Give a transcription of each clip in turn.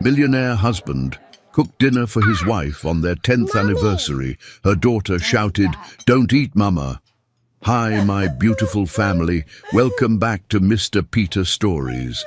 Millionaire husband cooked dinner for his wife on their 10th anniversary. Her daughter shouted, "Don't eat, Mama." Hi, my beautiful family. Welcome back to Mr. Peter Stories.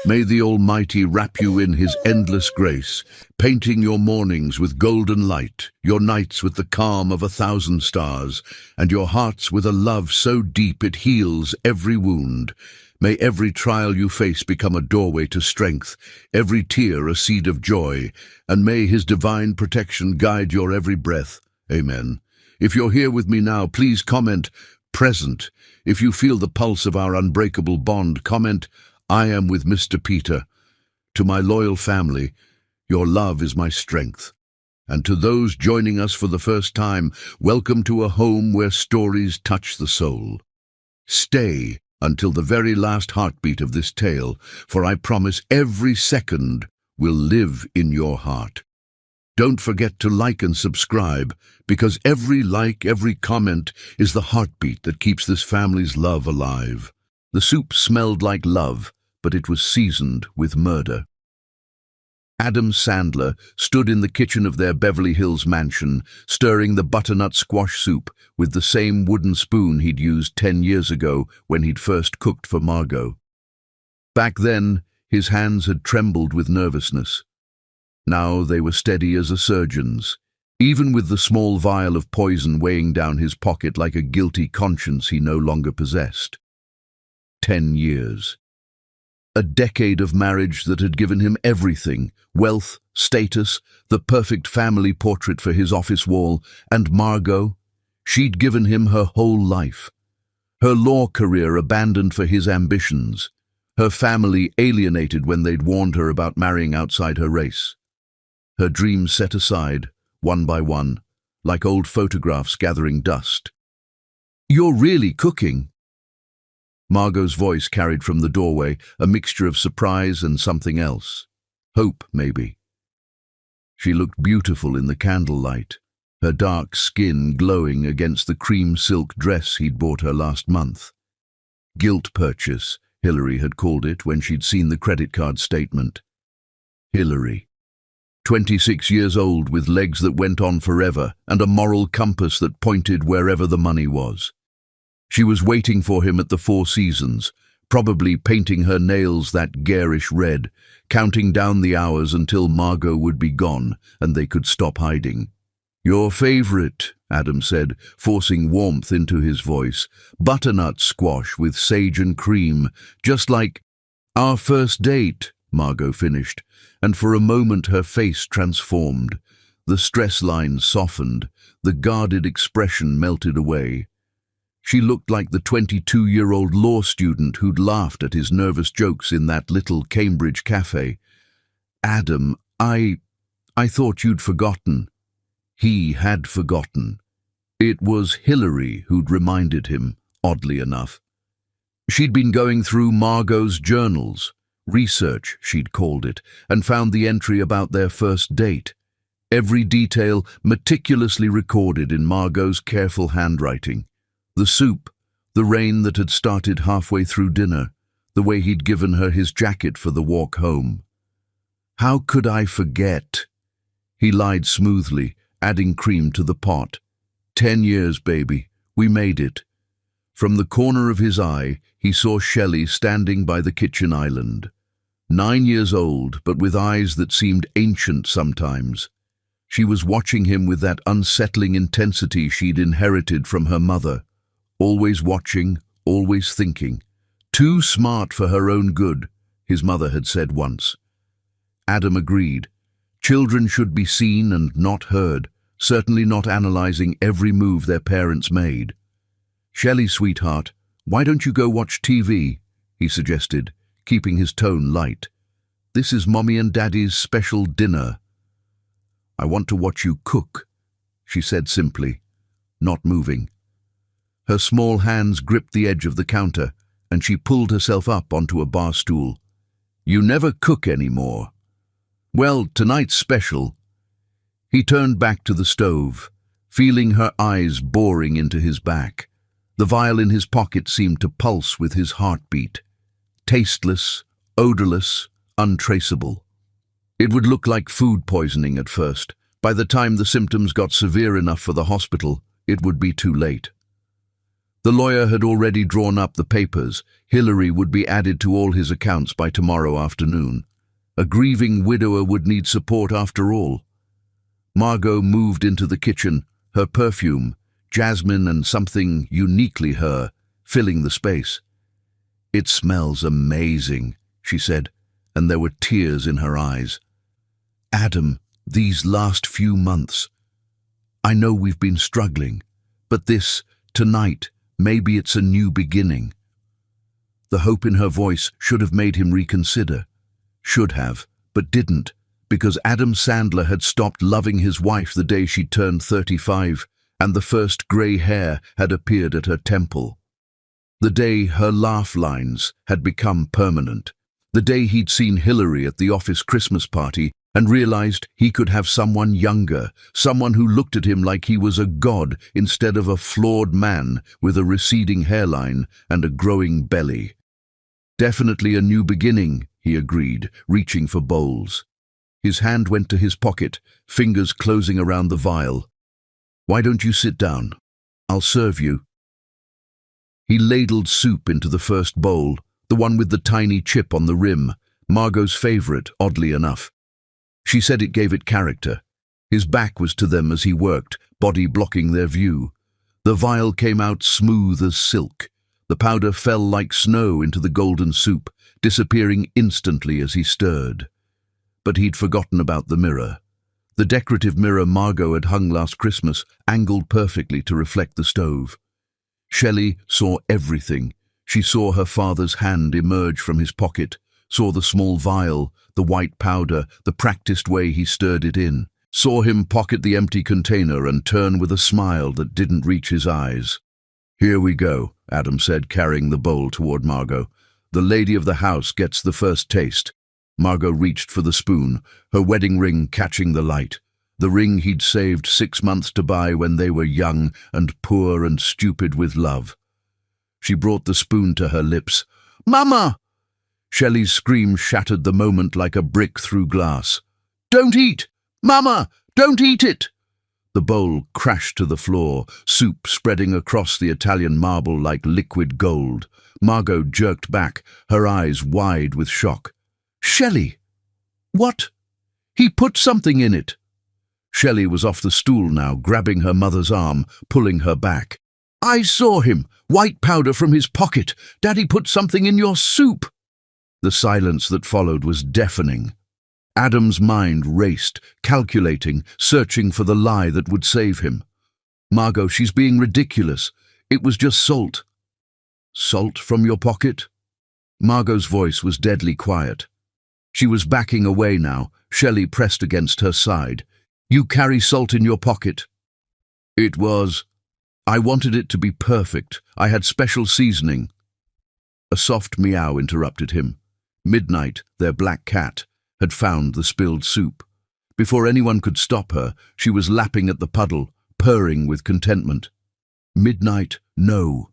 May the Almighty wrap you in his endless grace, painting your mornings with golden light, your nights with the calm of 1,000 stars, and your hearts with a love so deep it heals every wound. May every trial you face become a doorway to strength, every tear a seed of joy, and may his divine protection guide your every breath. Amen. If you're here with me now, please comment present. If you feel the pulse of our unbreakable bond, comment, "I am with Mr. Peter." To my loyal family, your love is my strength. And to those joining us for the first time, welcome to a home where stories touch the soul. Stay until the very last heartbeat of this tale, for I promise every second will live in your heart. Don't forget to like and subscribe, because every like, every comment is the heartbeat that keeps this family's love alive. The soup smelled like love, but it was seasoned with murder. Adam Sandler stood in the kitchen of their Beverly Hills mansion, stirring the butternut squash soup with the same wooden spoon he'd used 10 years ago when he'd first cooked for Margot. Back then, his hands had trembled with nervousness. Now they were steady as a surgeon's, even with the small vial of poison weighing down his pocket like a guilty conscience he no longer possessed. 10 years. A decade of marriage that had given him everything: wealth, status, the perfect family portrait for his office wall, and Margot. She'd given him her whole life. Her law career abandoned for his ambitions. Her family alienated when they'd warned her about marrying outside her race. Her dreams set aside, one by one, like old photographs gathering dust. "You're really cooking." Margot's voice carried from the doorway, a mixture of surprise and something else. Hope, maybe. She looked beautiful in the candlelight, her dark skin glowing against the cream silk dress he'd bought her last month. Guilt purchase, Hillary had called it when she'd seen the credit card statement. Hillary. 26 years old, with legs that went on forever and a moral compass that pointed wherever the money was. She was waiting for him at the Four Seasons, probably painting her nails that garish red, counting down the hours until Margot would be gone and they could stop hiding. "Your favorite," Adam said, forcing warmth into his voice. "Butternut squash with sage and cream, just like our first date," Margot finished, and for a moment her face transformed. The stress lines softened, the guarded expression melted away. She looked like the 22-year-old law student who'd laughed at his nervous jokes in that little Cambridge cafe. "Adam, I thought you'd forgotten." He had forgotten. It was Hillary who'd reminded him, oddly enough. She'd been going through Margot's journals, research she'd called it, and found the entry about their first date. Every detail meticulously recorded in Margot's careful handwriting. The soup, the rain that had started halfway through dinner, the way he'd given her his jacket for the walk home. "How could I forget?" He lied smoothly, adding cream to the pot. 10 years, baby. We made it." From the corner of his eye, he saw Shelley standing by the kitchen island. 9 years old, but with eyes that seemed ancient sometimes. She was watching him with that unsettling intensity she'd inherited from her mother. Always watching, always thinking. Too smart for her own good, his mother had said once. Adam agreed. Children should be seen and not heard, certainly not analyzing every move their parents made. "Shelley, sweetheart, why don't you go watch TV?" he suggested, keeping his tone light. "This is Mommy and Daddy's special dinner." "I want to watch you cook," she said simply, not moving. Her small hands gripped the edge of the counter, and she pulled herself up onto a bar stool. "You never cook anymore." "Well, tonight's special." He turned back to the stove, feeling her eyes boring into his back. The vial in his pocket seemed to pulse with his heartbeat. Tasteless, odorless, untraceable. It would look like food poisoning at first. By the time the symptoms got severe enough for the hospital, it would be too late. The lawyer had already drawn up the papers. Hillary would be added to all his accounts by tomorrow afternoon. A grieving widower would need support after all. Margot moved into the kitchen, her perfume, jasmine and something uniquely her, filling the space. "It smells amazing," she said, and there were tears in her eyes. "Adam, these last few months. I know we've been struggling, but this, tonight, maybe it's a new beginning." The hope in her voice should have made him reconsider. Should have, but didn't, because Adam Sandler had stopped loving his wife the day she turned 35, and the first grey hair had appeared at her temple. The day her laugh lines had become permanent. The day he'd seen Hillary at the office Christmas party and realized he could have someone younger, someone who looked at him like he was a god instead of a flawed man with a receding hairline and a growing belly. "Definitely a new beginning," he agreed, reaching for bowls. His hand went to his pocket, fingers closing around the vial. "Why don't you sit down? I'll serve you." He ladled soup into the first bowl, the one with the tiny chip on the rim, Margot's favorite, oddly enough. She said it gave it character. His back was to them as he worked, body blocking their view. The vial came out smooth as silk. The powder fell like snow into the golden soup, disappearing instantly as he stirred. But he'd forgotten about the mirror. The decorative mirror Margot had hung last Christmas angled perfectly to reflect the stove. Shelley saw everything. She saw her father's hand emerge from his pocket, saw the small vial, the white powder, the practiced way he stirred it in, saw him pocket the empty container and turn with a smile that didn't reach his eyes. "Here we go," Adam said, carrying the bowl toward Margot. "The lady of the house gets the first taste." Margot reached for the spoon, her wedding ring catching the light. The ring he'd saved 6 months to buy when they were young and poor and stupid with love. She brought the spoon to her lips. "Mama!" Shelley's scream shattered the moment like a brick through glass. "Don't eat! Mama, don't eat it!" The bowl crashed to the floor, soup spreading across the Italian marble like liquid gold. Margot jerked back, her eyes wide with shock. "Shelley! What? He put something in it!" Shelley was off the stool now, grabbing her mother's arm, pulling her back. "I saw him! White powder from his pocket! Daddy put something in your soup!" The silence that followed was deafening. Adam's mind raced, calculating, searching for the lie that would save him. "Margot, she's being ridiculous. It was just salt." "Salt from your pocket?" Margot's voice was deadly quiet. She was backing away now, Shelley pressed against her side. "You carry salt in your pocket." "It was. I wanted it to be perfect. I had special seasoning." A soft meow interrupted him. Midnight, their black cat, had found the spilled soup. Before anyone could stop her, she was lapping at the puddle, purring with contentment. "Midnight, no."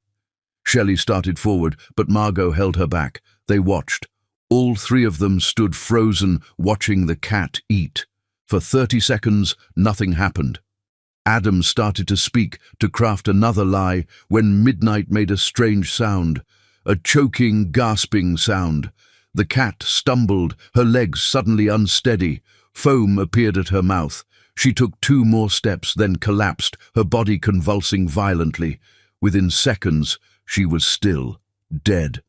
Shelley started forward, but Margot held her back. They watched. All three of them stood frozen, watching the cat eat. For 30 seconds, nothing happened. Adam started to speak, to craft another lie, when Midnight made a strange sound. A choking, gasping sound. The cat stumbled, her legs suddenly unsteady. Foam appeared at her mouth. She took 2 more steps, then collapsed, her body convulsing violently. Within seconds, she was still, dead.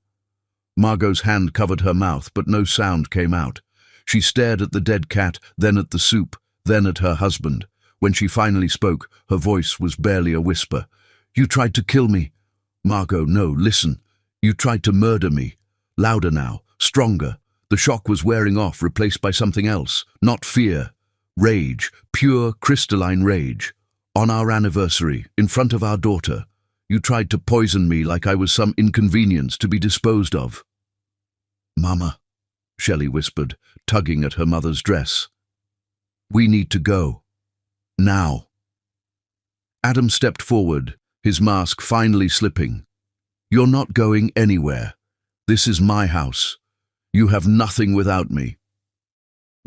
Margot's hand covered her mouth, but no sound came out. She stared at the dead cat, then at the soup, then at her husband. When she finally spoke, her voice was barely a whisper. "You tried to kill me." "Margot, no, listen. You tried to murder me." Louder now, stronger. The shock was wearing off, replaced by something else. Not fear. Rage. Pure, crystalline rage. On our anniversary, in front of our daughter. You tried to poison me like I was some inconvenience to be disposed of. "Mama," Shelley whispered, tugging at her mother's dress. "We need to go. Now." Adam stepped forward, his mask finally slipping. "You're not going anywhere. This is my house. You have nothing without me."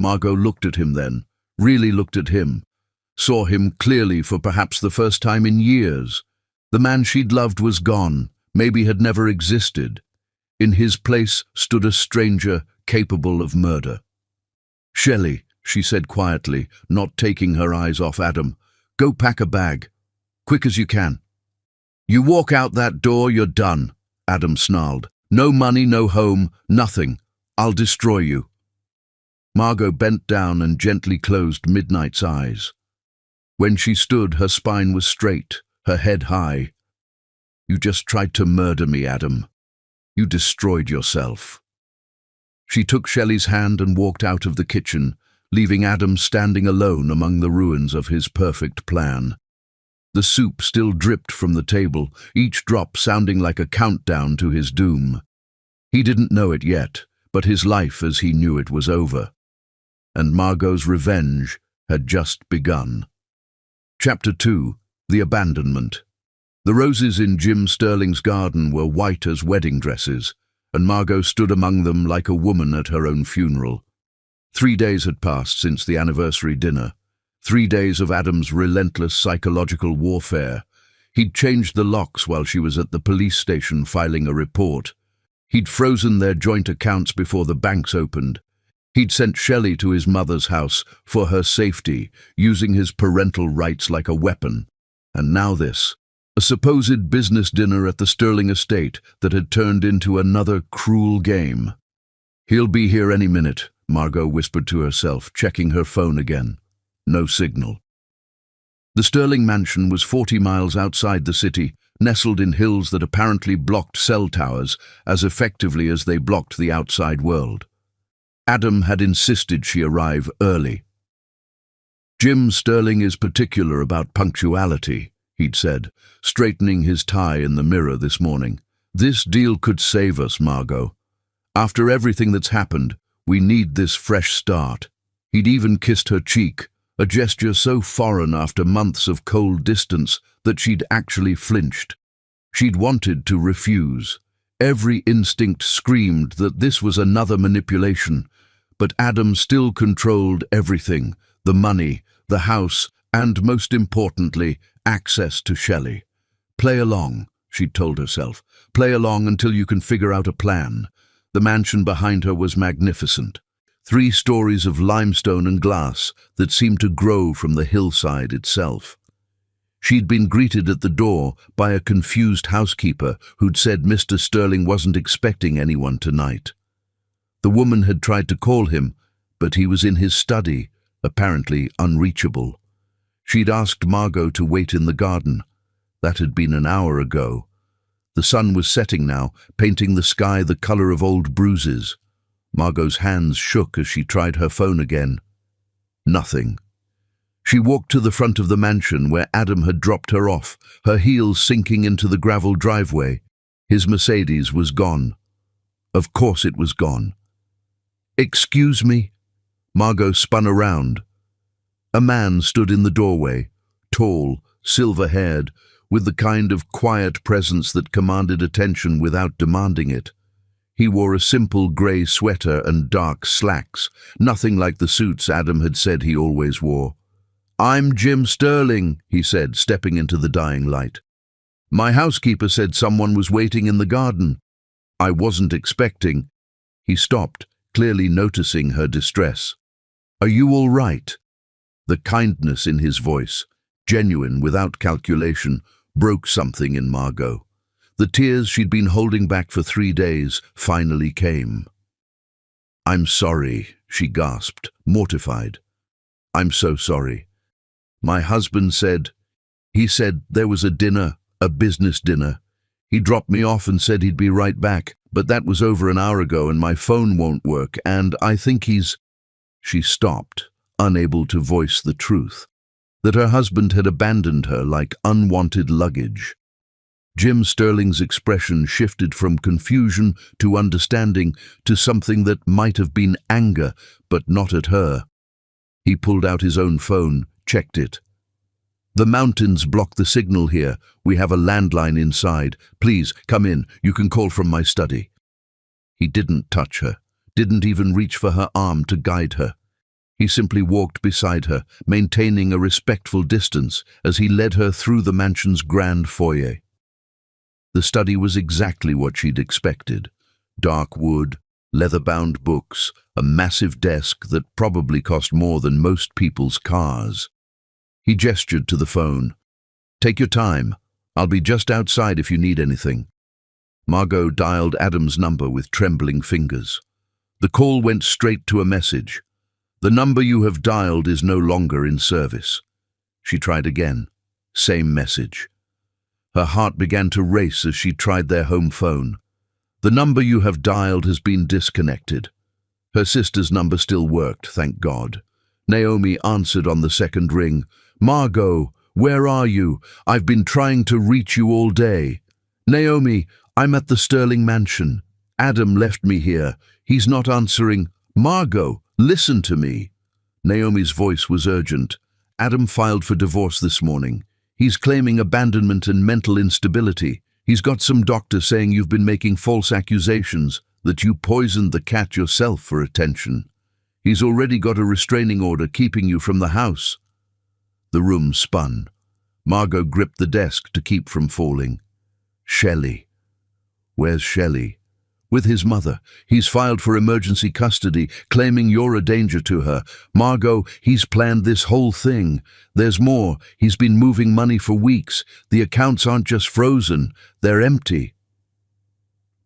Margot looked at him then, really looked at him, saw him clearly for perhaps the first time in years. The man she'd loved was gone, maybe had never existed. In his place stood a stranger capable of murder. "Shelley," she said quietly, not taking her eyes off Adam, "go pack a bag. Quick as you can." "You walk out that door, you're done," Adam snarled. "No money, no home, nothing. I'll destroy you." Margot bent down and gently closed Midnight's eyes. When she stood, her spine was straight, her head high. "You just tried to murder me, Adam. You destroyed yourself." She took Shelley's hand and walked out of the kitchen, leaving Adam standing alone among the ruins of his perfect plan. The soup still dripped from the table, each drop sounding like a countdown to his doom. He didn't know it yet, but his life as he knew it was over. And Margot's revenge had just begun. Chapter 2. The Abandonment. The roses in Jim Sterling's garden were white as wedding dresses, and Margot stood among them like a woman at her own funeral. 3 days had passed since the anniversary dinner. 3 days of Adam's relentless psychological warfare. He'd changed the locks while she was at the police station filing a report. He'd frozen their joint accounts before the banks opened. He'd sent Shelley to his mother's house for her safety, using his parental rights like a weapon. And now this, a supposed business dinner at the Sterling estate that had turned into another cruel game. "He'll be here any minute," Margot whispered to herself, checking her phone again. No signal. The Sterling mansion was 40 miles outside the city, nestled in hills that apparently blocked cell towers as effectively as they blocked the outside world. Adam had insisted she arrive early. "Jim Sterling is particular about punctuality," he'd said, straightening his tie in the mirror this morning. "This deal could save us, Margot. After everything that's happened, we need this fresh start." He'd even kissed her cheek, a gesture so foreign after months of cold distance that she'd actually flinched. She'd wanted to refuse. Every instinct screamed that this was another manipulation, but Adam still controlled everything: the money, the house, and most importantly, access to Shelley. "Play along," she'd told herself. "Play along until you can figure out a plan." The mansion behind her was magnificent. 3 stories of limestone and glass that seemed to grow from the hillside itself. She'd been greeted at the door by a confused housekeeper who'd said Mr. Sterling wasn't expecting anyone tonight. The woman had tried to call him, but he was in his study, apparently unreachable. She'd asked Margot to wait in the garden. That had been an hour ago. The sun was setting now, painting the sky the color of old bruises. Margot's hands shook as she tried her phone again. Nothing. She walked to the front of the mansion where Adam had dropped her off, her heels sinking into the gravel driveway. His Mercedes was gone. Of course it was gone. "Excuse me?" Margot spun around. A man stood in the doorway, tall, silver-haired, with the kind of quiet presence that commanded attention without demanding it. He wore a simple grey sweater and dark slacks, nothing like the suits Adam had said he always wore. "I'm Jim Sterling," he said, stepping into the dying light. "My housekeeper said someone was waiting in the garden. I wasn't expecting." He stopped, clearly noticing her distress. "Are you all right?" The kindness in his voice, genuine without calculation, broke something in Margot. The tears she'd been holding back for 3 days finally came. "I'm sorry," she gasped, mortified. "I'm so sorry. My husband said, he said there was a dinner, a business dinner. He dropped me off and said he'd be right back, but that was over an hour ago and my phone won't work, and I think he's—" She stopped, unable to voice the truth, that her husband had abandoned her like unwanted luggage. Jim Sterling's expression shifted from confusion to understanding to something that might have been anger, but not at her. He pulled out his own phone, checked it. "The mountains block the signal here. We have a landline inside. Please, come in. You can call from my study." He didn't touch her, didn't even reach for her arm to guide her. He simply walked beside her, maintaining a respectful distance as he led her through the mansion's grand foyer. The study was exactly what she'd expected. Dark wood, leather-bound books, a massive desk that probably cost more than most people's cars. He gestured to the phone. "Take your time. I'll be just outside if you need anything." Margot dialed Adam's number with trembling fingers. The call went straight to a message. "The number you have dialed is no longer in service." She tried again. Same message. Her heart began to race as she tried their home phone. "The number you have dialed has been disconnected." Her sister's number still worked, thank God. Naomi answered on the second ring. "Margot, where are you? I've been trying to reach you all day." "Naomi, I'm at the Sterling Mansion. Adam left me here. He's not answering." "Margot, listen to me." Naomi's voice was urgent. "Adam filed for divorce this morning. He's claiming abandonment and mental instability. He's got some doctor saying you've been making false accusations, that you poisoned the cat yourself for attention. He's already got a restraining order keeping you from the house." The room spun. Margot gripped the desk to keep from falling. "Shelley. Where's Shelley?" "With his mother. He's filed for emergency custody, claiming you're a danger to her. Margot, he's planned this whole thing. There's more. He's been moving money for weeks. The accounts aren't just frozen, they're empty."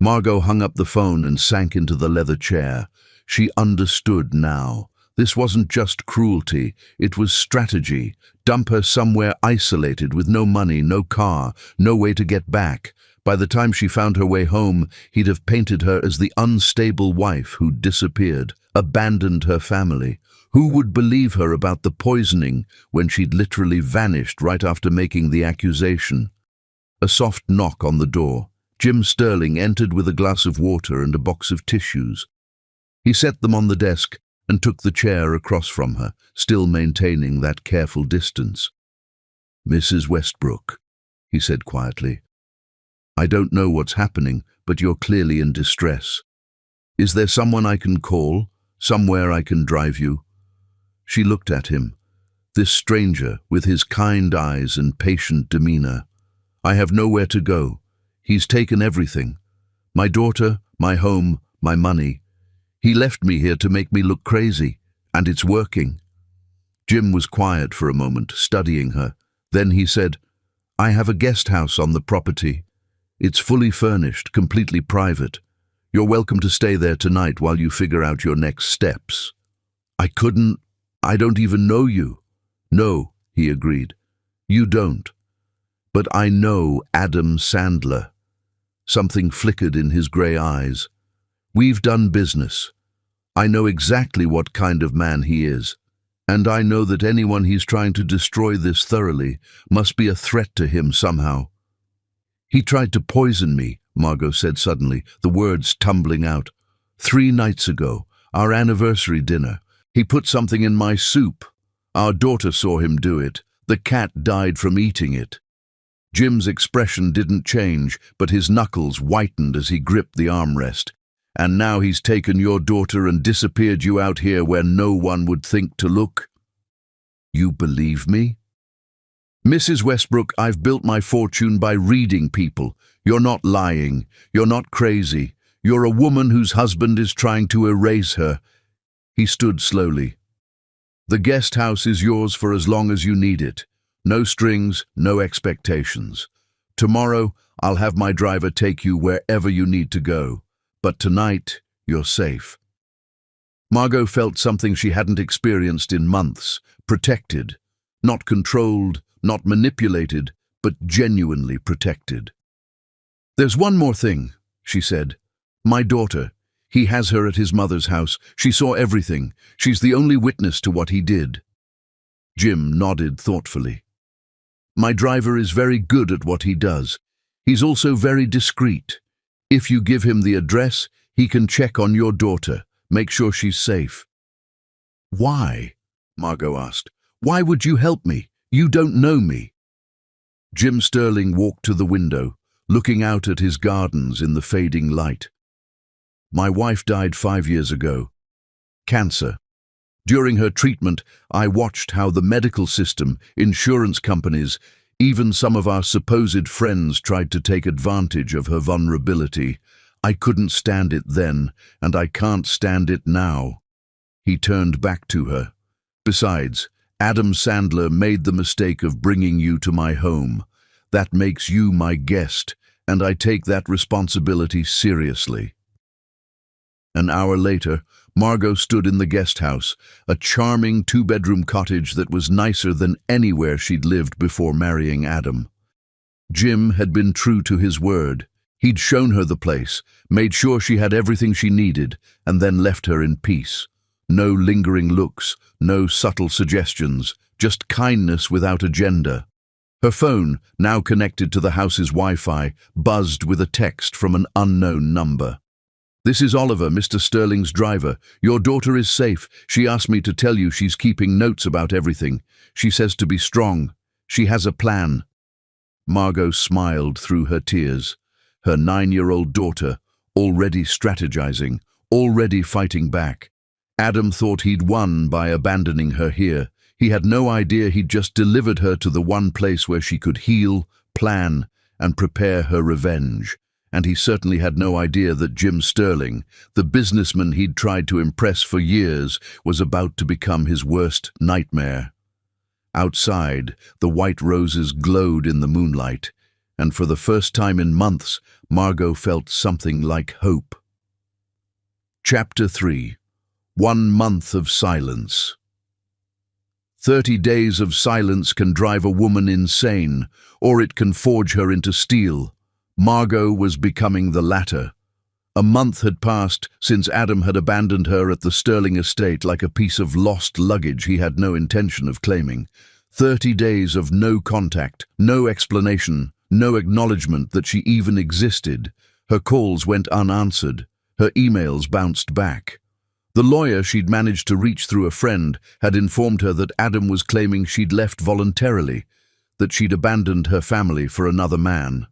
Margot hung up the phone and sank into the leather chair. She understood now. This wasn't just cruelty, it was strategy. Dump her somewhere isolated with no money, no car, no way to get back. By the time she found her way home, he'd have painted her as the unstable wife who'd disappeared, abandoned her family. Who would believe her about the poisoning when she'd literally vanished right after making the accusation? A soft knock on the door. Jim Sterling entered with a glass of water and a box of tissues. He set them on the desk and took the chair across from her, still maintaining that careful distance. "Mrs. Westbrook," he said quietly, "I don't know what's happening, but you're clearly in distress. Is there someone I can call? Somewhere I can drive you?" She looked at him, this stranger with his kind eyes and patient demeanor. "I have nowhere to go. He's taken everything. My daughter, my home, my money. He left me here to make me look crazy, and it's working." Jim was quiet for a moment, studying her. Then he said, "I have a guest house on the property. It's fully furnished, completely private. You're welcome to stay there tonight while you figure out your next steps." I don't even know you." "No," he agreed. "You don't. But I know Adam Sandler." Something flickered in his grey eyes. "We've done business. I know exactly what kind of man he is. And I know that anyone he's trying to destroy this thoroughly must be a threat to him somehow." "He tried to poison me," Margot said suddenly, the words tumbling out. 3 nights ago, our anniversary dinner. He put something in my soup. Our daughter saw him do it. The cat died from eating it." Jim's expression didn't change, but his knuckles whitened as he gripped the armrest. "And now he's taken your daughter and disappeared you out here where no one would think to look?" "You believe me?" "Mrs. Westbrook, I've built my fortune by reading people. You're not lying. You're not crazy. You're a woman whose husband is trying to erase her." He stood slowly. "The guest house is yours for as long as you need it. No strings, no expectations. Tomorrow, I'll have my driver take you wherever you need to go. But tonight, you're safe." Margot felt something she hadn't experienced in months. Protected. Not controlled, not manipulated, but genuinely protected. "There's one more thing," she said. "My daughter. He has her at his mother's house. She saw everything. She's the only witness to what he did." Jim nodded thoughtfully. "My driver is very good at what he does. He's also very discreet. If you give him the address, he can check on your daughter, make sure she's safe." "Why?" Margot asked. "Why would you help me? You don't know me." Jim Sterling walked to the window, looking out at his gardens in the fading light. "My wife died 5 years ago. Cancer. During her treatment, I watched how the medical system, insurance companies, even some of our supposed friends tried to take advantage of her vulnerability. I couldn't stand it then, and I can't stand it now." He turned back to her. "Besides, Adam Sandler made the mistake of bringing you to my home. That makes you my guest, and I take that responsibility seriously." An hour later, Margot stood in the guest house, a charming two-bedroom cottage that was nicer than anywhere she'd lived before marrying Adam. Jim had been true to his word. He'd shown her the place, made sure she had everything she needed, and then left her in peace. No lingering looks, no subtle suggestions, just kindness without agenda. Her phone, now connected to the house's Wi-Fi, buzzed with a text from an unknown number. "This is Oliver, Mr. Sterling's driver. Your daughter is safe. She asked me to tell you she's keeping notes about everything. She says to be strong. She has a plan." Margot smiled through her tears. Her 9-year-old daughter, already strategizing, already fighting back. Adam thought he'd won by abandoning her here. He had no idea he'd just delivered her to the one place where she could heal, plan, and prepare her revenge. And he certainly had no idea that Jim Sterling, the businessman he'd tried to impress for years, was about to become his worst nightmare. Outside, the white roses glowed in the moonlight, and for the first time in months, Margot felt something like hope. Chapter 3. 1 month of silence. 30 days of silence can drive a woman insane, or it can forge her into steel. Margot was becoming the latter. A month had passed since Adam had abandoned her at the Sterling estate like a piece of lost luggage he had no intention of claiming. 30 days of no contact, no explanation, no acknowledgement that she even existed. Her calls went unanswered. Her emails bounced back. The lawyer she'd managed to reach through a friend had informed her that Adam was claiming she'd left voluntarily, that she'd abandoned her family for another man.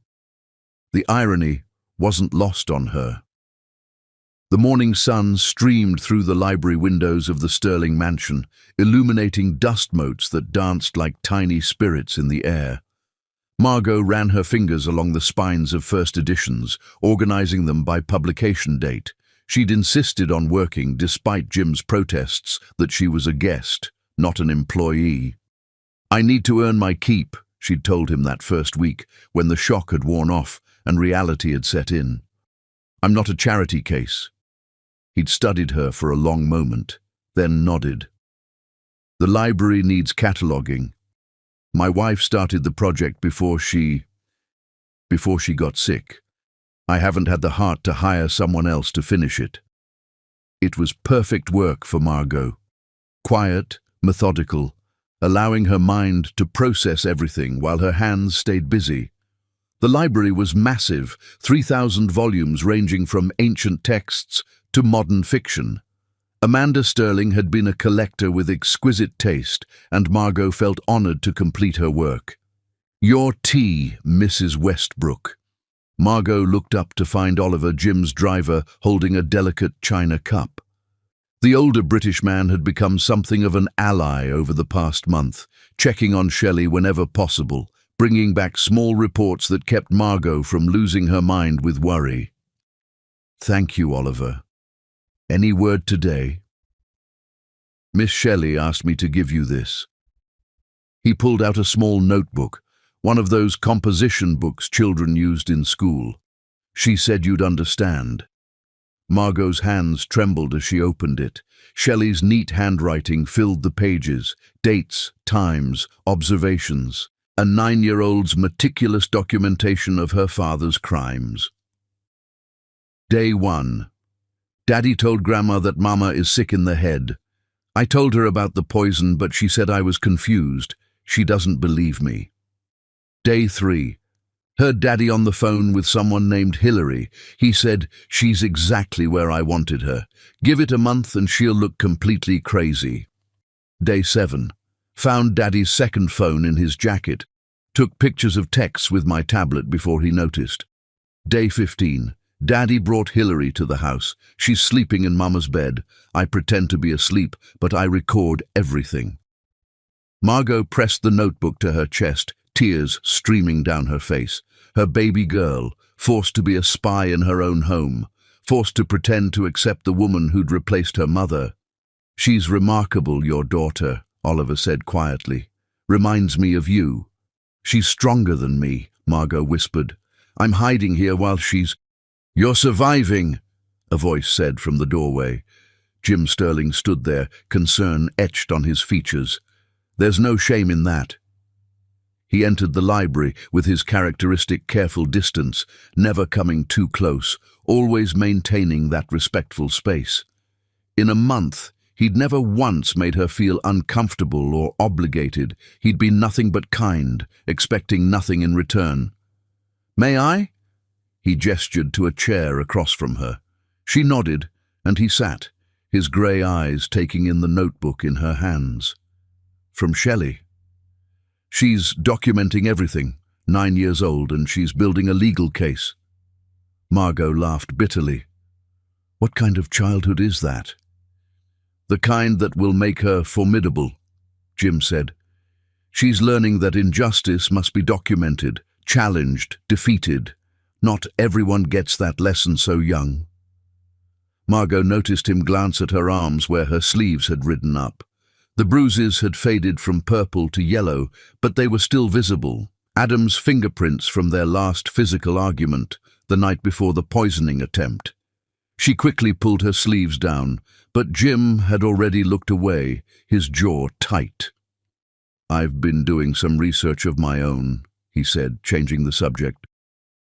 The irony wasn't lost on her. The morning sun streamed through the library windows of the Sterling mansion, illuminating dust motes that danced like tiny spirits in the air. Margot ran her fingers along the spines of first editions, organizing them by publication date. She'd insisted on working, despite Jim's protests, that she was a guest, not an employee. "I need to earn my keep," she'd told him that first week, when the shock had worn off and reality had set in. "I'm not a charity case." He'd studied her for a long moment, then nodded. "The library needs cataloguing. My wife started the project before she got sick. I haven't had the heart to hire someone else to finish it." It was perfect work for Margot. Quiet, methodical, allowing her mind to process everything while her hands stayed busy. The library was massive, 3,000 volumes ranging from ancient texts to modern fiction. Amanda Sterling had been a collector with exquisite taste, and Margot felt honored to complete her work. "Your tea, Mrs. Westbrook." Margot looked up to find Oliver, Jim's driver, holding a delicate china cup. The older British man had become something of an ally over the past month, checking on Shelley whenever possible, bringing back small reports that kept Margot from losing her mind with worry. "Thank you, Oliver. Any word today?" "Miss Shelley asked me to give you this." He pulled out a small notebook, one of those composition books children used in school. "She said you'd understand." Margot's hands trembled as she opened it. Shelley's neat handwriting filled the pages, dates, times, observations. A 9-year-old's meticulous documentation of her father's crimes. Day 1. Daddy told Grandma that Mama is sick in the head. I told her about the poison, but she said I was confused. She doesn't believe me. Day 3. Heard Daddy on the phone with someone named Hillary. He said, "She's exactly where I wanted her. Give it a month and she'll look completely crazy." Day 7. Found Daddy's second phone in his jacket. Took pictures of texts with my tablet before he noticed. Day 15. Daddy brought Hillary to the house. She's sleeping in Mama's bed. I pretend to be asleep, but I record everything. Margot pressed the notebook to her chest, tears streaming down her face. Her baby girl, forced to be a spy in her own home, forced to pretend to accept the woman who'd replaced her mother. "She's remarkable, your daughter," Oliver said quietly. "Reminds me of you." "She's stronger than me," Margot whispered. "I'm hiding here while she's—" "You're surviving," a voice said from the doorway. Jim Sterling stood there, concern etched on his features. "There's no shame in that." He entered the library with his characteristic careful distance, never coming too close, always maintaining that respectful space. In a month, he'd never once made her feel uncomfortable or obligated. He'd been nothing but kind, expecting nothing in return. "May I?" He gestured to a chair across from her. She nodded, and he sat, his grey eyes taking in the notebook in her hands. "From Shelley. She's documenting everything, 9 years old, and she's building a legal case." Margot laughed bitterly. "What kind of childhood is that?" "The kind that will make her formidable," Jim said. "She's learning that injustice must be documented, challenged, defeated. Not everyone gets that lesson so young." Margot noticed him glance at her arms where her sleeves had ridden up. The bruises had faded from purple to yellow, but they were still visible. Adam's fingerprints from their last physical argument, the night before the poisoning attempt. She quickly pulled her sleeves down, but Jim had already looked away, his jaw tight. "I've been doing some research of my own," he said, changing the subject.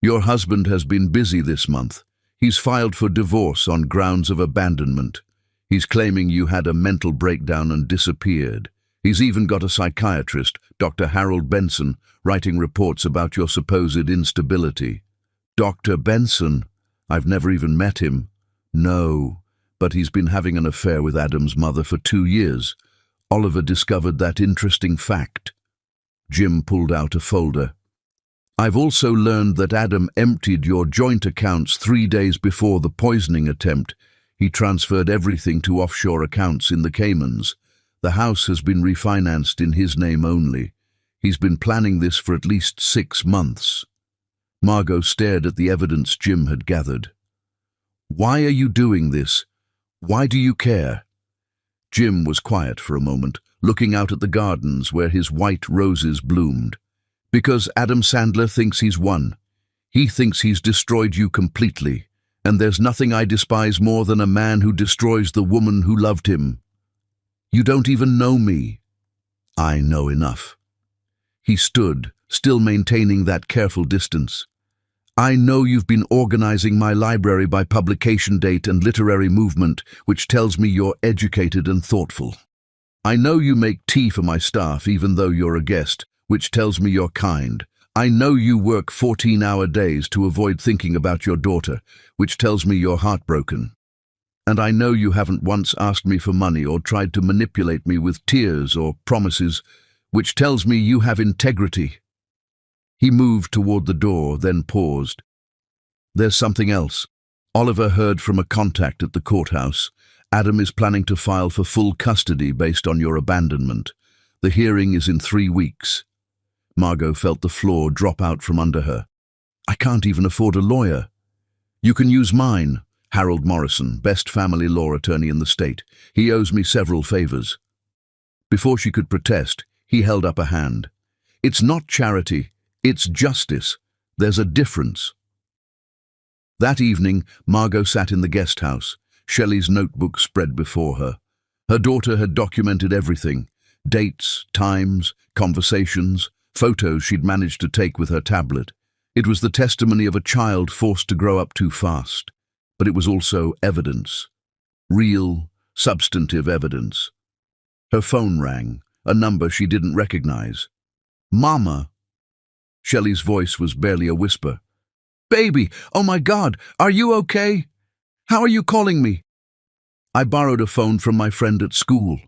"Your husband has been busy this month. He's filed for divorce on grounds of abandonment. He's claiming you had a mental breakdown and disappeared. He's even got a psychiatrist, Dr. Harold Benson, writing reports about your supposed instability." "Dr. Benson? I've never even met him." "No, but he's been having an affair with Adam's mother for 2 years. Oliver discovered that interesting fact." Jim pulled out a folder. "I've also learned that Adam emptied your joint accounts 3 days before the poisoning attempt. He transferred everything to offshore accounts in the Caymans. The house has been refinanced in his name only. He's been planning this for at least 6 months." Margot stared at the evidence Jim had gathered. "Why are you doing this? Why do you care?" Jim was quiet for a moment, looking out at the gardens where his white roses bloomed. "Because Adam Sandler thinks he's won. He thinks he's destroyed you completely. And there's nothing I despise more than a man who destroys the woman who loved him. You don't even know me." "I know enough." He stood, still maintaining that careful distance. "I know you've been organizing my library by publication date and literary movement, which tells me you're educated and thoughtful. I know you make tea for my staff even though you're a guest, which tells me you're kind. I know you work 14-hour days to avoid thinking about your daughter, which tells me you're heartbroken. And I know you haven't once asked me for money or tried to manipulate me with tears or promises, which tells me you have integrity." He moved toward the door, then paused. "There's something else. Oliver heard from a contact at the courthouse. Adam is planning to file for full custody based on your abandonment. The hearing is in 3 weeks. Margot felt the floor drop out from under her. "I can't even afford a lawyer." "You can use mine, Harold Morrison, best family law attorney in the state. He owes me several favors." Before she could protest, he held up a hand. "It's not charity, it's justice. There's a difference." That evening, Margot sat in the guest house, Shelley's notebook spread before her. Her daughter had documented everything: dates, times, conversations, photos she'd managed to take with her tablet. It was the testimony of a child forced to grow up too fast. But it was also evidence. Real, substantive evidence. Her phone rang, a number she didn't recognize. "Mama." Shelley's voice was barely a whisper. "Baby, oh my God, are you okay? How are you calling me?" "I borrowed a phone from my friend at school.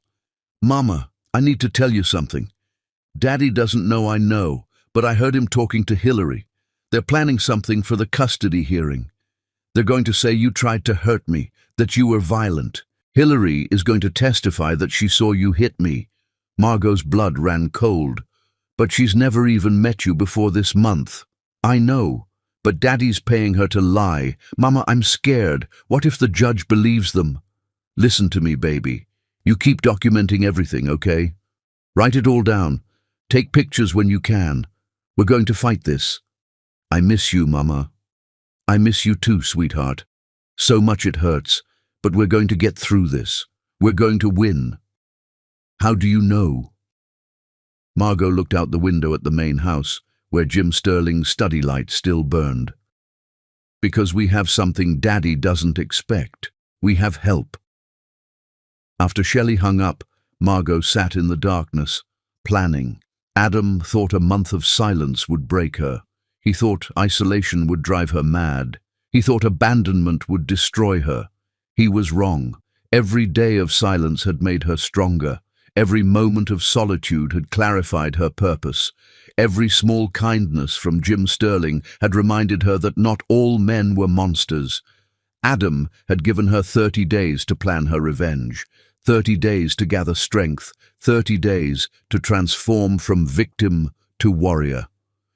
Mama, I need to tell you something. Daddy doesn't know I know, but I heard him talking to Hillary. They're planning something for the custody hearing. They're going to say you tried to hurt me, that you were violent. Hillary is going to testify that she saw you hit me. Margot's blood ran cold. But she's never even met you before this month. I know, but Daddy's paying her to lie. Mama, I'm scared. What if the judge believes them? Listen to me, baby. You keep documenting everything, okay? Write it all down. Take pictures when you can. We're going to fight this. I miss you, Mama. I miss you too, sweetheart. So much it hurts, but we're going to get through this. We're going to win. How do you know? Margot looked out the window at the main house, where Jim Sterling's study light still burned. Because we have something Daddy doesn't expect. We have help. After Shelley hung up, Margot sat in the darkness, planning. Adam thought a month of silence would break her. He thought isolation would drive her mad. He thought abandonment would destroy her. He was wrong. Every day of silence had made her stronger. Every moment of solitude had clarified her purpose. Every small kindness from Jim Sterling had reminded her that not all men were monsters. Adam had given her 30 days to plan her revenge, 30 days to gather strength, 30 days to transform from victim to warrior.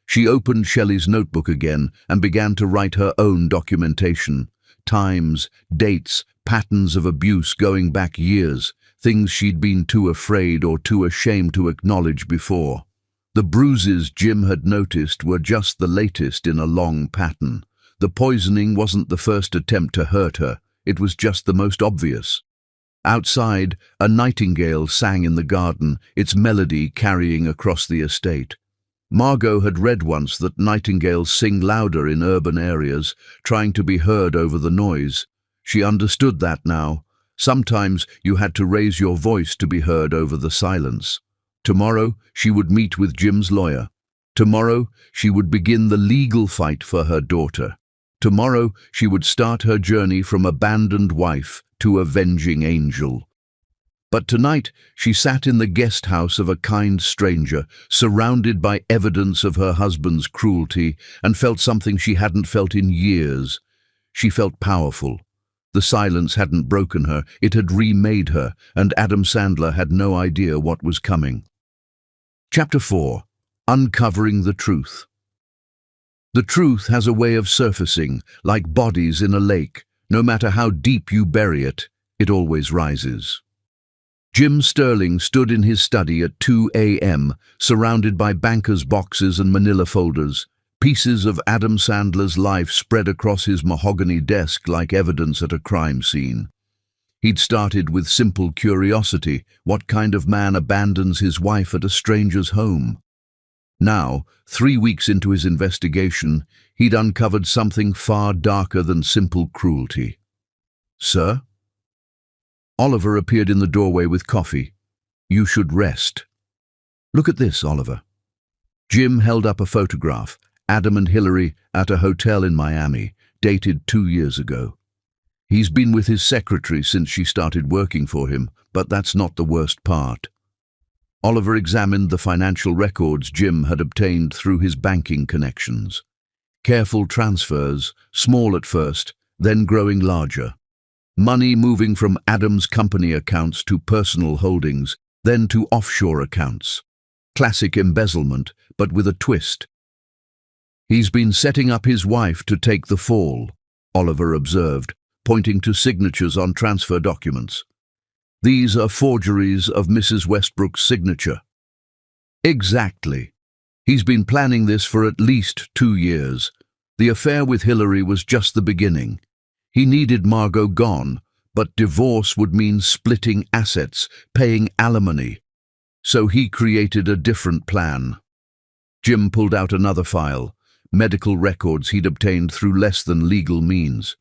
She opened Shelley's notebook again and began to write her own documentation. Times, dates, patterns of abuse going back years. Things she'd been too afraid or too ashamed to acknowledge before. The bruises Jim had noticed were just the latest in a long pattern. The poisoning wasn't the first attempt to hurt her, it was just the most obvious. Outside, a nightingale sang in the garden, its melody carrying across the estate. Margot had read once that nightingales sing louder in urban areas, trying to be heard over the noise. She understood that now. Sometimes you had to raise your voice to be heard over the silence. Tomorrow she would meet with Jim's lawyer. Tomorrow she would begin the legal fight for her daughter. Tomorrow she would start her journey from abandoned wife to avenging angel. But tonight she sat in the guest house of a kind stranger, surrounded by evidence of her husband's cruelty, and felt something she hadn't felt in years. She felt powerful. The silence hadn't broken her, it had remade her, and Adam Sandler had no idea what was coming. Chapter 4. Uncovering the Truth. The truth has a way of surfacing, like bodies in a lake. No matter how deep you bury it, it always rises. Jim Sterling stood in his study at 2 a.m., surrounded by bankers' boxes and manila folders. Pieces of Adam Sandler's life spread across his mahogany desk like evidence at a crime scene. He'd started with simple curiosity. What kind of man abandons his wife at a stranger's home? Now, 3 weeks into his investigation, he'd uncovered something far darker than simple cruelty. "Sir?" Oliver appeared in the doorway with coffee. "You should rest." "Look at this, Oliver." Jim held up a photograph. Adam and Hillary at a hotel in Miami, dated 2 years ago. He's been with his secretary since she started working for him, but that's not the worst part. Oliver examined the financial records Jim had obtained through his banking connections. Careful transfers, small at first, then growing larger. Money moving from Adam's company accounts to personal holdings, then to offshore accounts. Classic embezzlement, but with a twist. "He's been setting up his wife to take the fall," Oliver observed, pointing to signatures on transfer documents. "These are forgeries of Mrs. Westbrook's signature." "Exactly. He's been planning this for at least 2 years. The affair with Hillary was just the beginning. He needed Margot gone, but divorce would mean splitting assets, paying alimony. So he created a different plan." Jim pulled out another file. Medical records he'd obtained through less than legal means.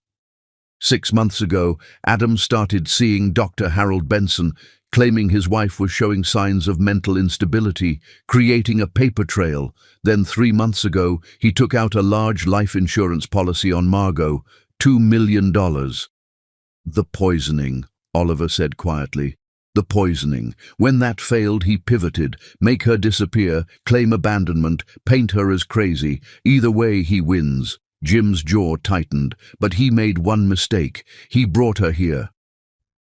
6 months ago, Adam started seeing Dr. Harold Benson, claiming his wife was showing signs of mental instability, creating a paper trail. Then 3 months ago, he took out a large life insurance policy on Margot, $2 million. "The poisoning," Oliver said quietly. "The poisoning. When that failed, he pivoted. Make her disappear, claim abandonment, paint her as crazy. Either way, he wins." Jim's jaw tightened, but he made one mistake. He brought her here.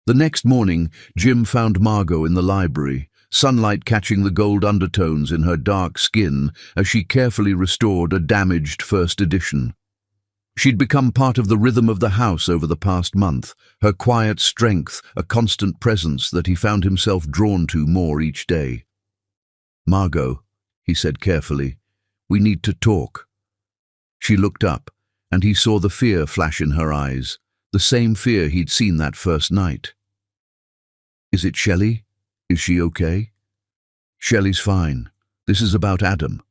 The next morning, Jim found Margot in the library, sunlight catching the gold undertones in her dark skin as she carefully restored a damaged first edition. She'd become part of the rhythm of the house over the past month, her quiet strength a constant presence that he found himself drawn to more each day. "Margot," he said carefully, "we need to talk." She looked up, and he saw the fear flash in her eyes, the same fear he'd seen that first night. "Is it Shelley? Is she okay?" "Shelley's fine. This is about Adam."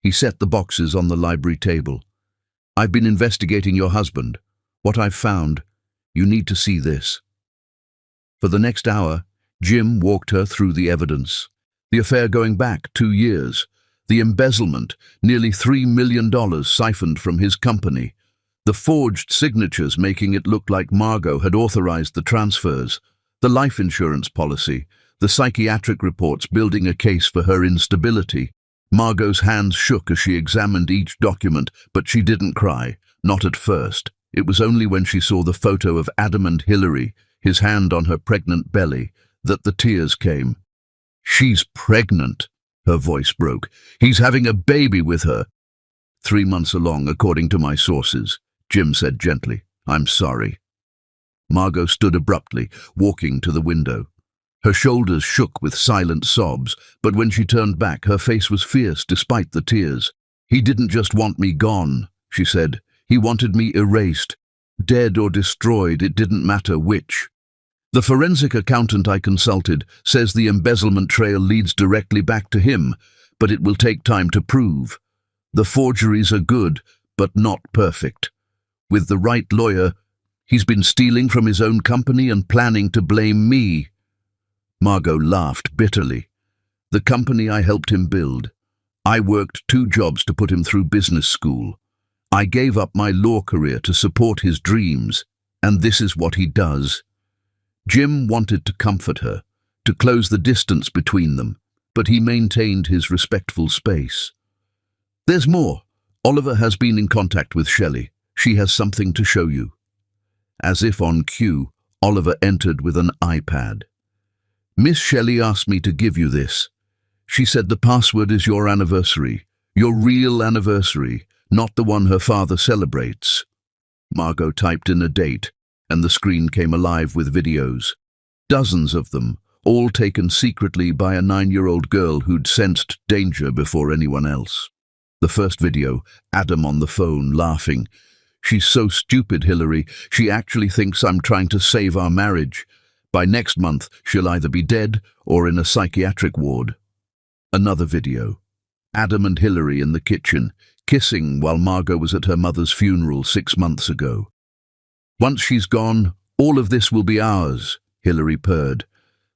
He set the boxes on the library table. "I've been investigating your husband. What I've found, you need to see this." For the next hour, Jim walked her through the evidence. The affair going back 2 years. The embezzlement, nearly $3 million siphoned from his company. The forged signatures making it look like Margot had authorized the transfers. The life insurance policy. The psychiatric reports building a case for her instability. Margot's hands shook as she examined each document, but she didn't cry, not at first. It was only when she saw the photo of Adam and Hillary, his hand on her pregnant belly, that the tears came. "She's pregnant," her voice broke. "He's having a baby with her." 3 months along, according to my sources, Jim said gently. "I'm sorry." Margot stood abruptly, walking to the window. Her shoulders shook with silent sobs, but when she turned back, her face was fierce despite the tears. "He didn't just want me gone," she said. "He wanted me erased. Dead or destroyed, it didn't matter which. The forensic accountant I consulted says the embezzlement trail leads directly back to him, but it will take time to prove. The forgeries are good, but not perfect. With the right lawyer, he's been stealing from his own company and planning to blame me." Margot laughed bitterly. "The company I helped him build. I worked 2 jobs to put him through business school. I gave up my law career to support his dreams, and this is what he does." Jim wanted to comfort her, to close the distance between them, but he maintained his respectful space. "There's more. Oliver has been in contact with Shelley. She has something to show you." As if on cue, Oliver entered with an iPad. "Miss Shelley asked me to give you this. She said the password is your anniversary, your real anniversary, not the one her father celebrates." Margot typed in a date, and the screen came alive with videos. Dozens of them, all taken secretly by a 9-year-old girl who'd sensed danger before anyone else. The first video, Adam on the phone, laughing. "She's so stupid, Hillary. She actually thinks I'm trying to save our marriage. By next month, she'll either be dead or in a psychiatric ward." Another video. Adam and Hillary in the kitchen, kissing while Margot was at her mother's funeral 6 months ago. "Once she's gone, all of this will be ours," Hillary purred.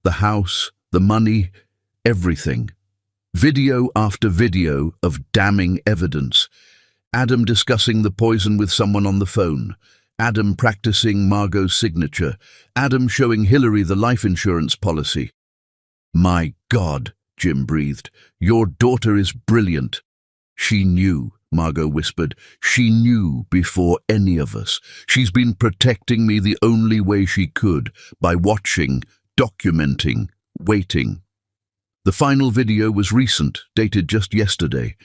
"The house, the money, everything." Video after video of damning evidence. Adam discussing the poison with someone on the phone. Adam practicing Margot's signature. Adam showing Hillary the life insurance policy. "My God," Jim breathed. "Your daughter is brilliant." "She knew," Margot whispered. "She knew before any of us. She's been protecting me the only way she could, by watching, documenting, waiting." The final video was recent, dated just yesterday.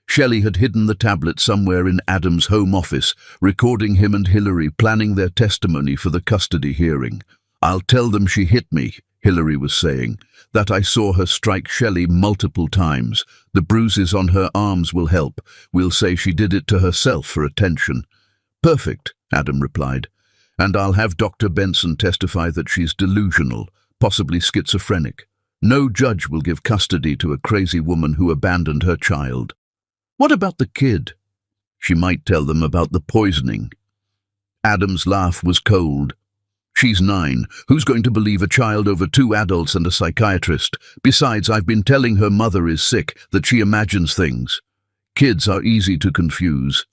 Shelley had hidden the tablet somewhere in Adam's home office, recording him and Hillary planning their testimony for the custody hearing. "I'll tell them she hit me," Hillary was saying, "that I saw her strike Shelley multiple times. The bruises on her arms will help. We'll say she did it to herself for attention." "Perfect," Adam replied. "And I'll have Dr. Benson testify that she's delusional, possibly schizophrenic. No judge will give custody to a crazy woman who abandoned her child." "What about the kid?" "She might tell them about the poisoning." Adam's laugh was cold. "She's 9. Who's going to believe a child over 2 adults and a psychiatrist? Besides, I've been telling her mother is sick, that she imagines things. Kids are easy to confuse."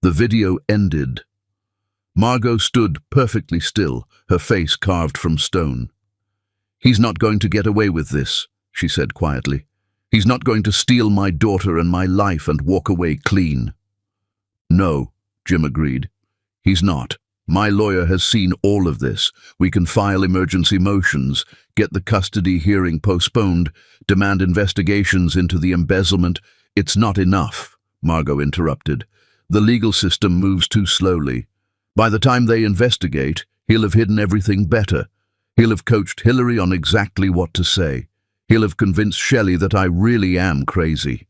The video ended. Margot stood perfectly still, her face carved from stone. "He's not going to get away with this," she said quietly. "He's not going to steal my daughter and my life and walk away clean." No, Jim agreed. He's not. My lawyer has seen all of this. We can file emergency motions, get the custody hearing postponed, demand investigations into the embezzlement. It's not enough, Margot interrupted. The legal system moves too slowly. By the time they investigate, he'll have hidden everything better. He'll have coached Hillary on exactly what to say. He'll have convinced Shelley that I really am crazy.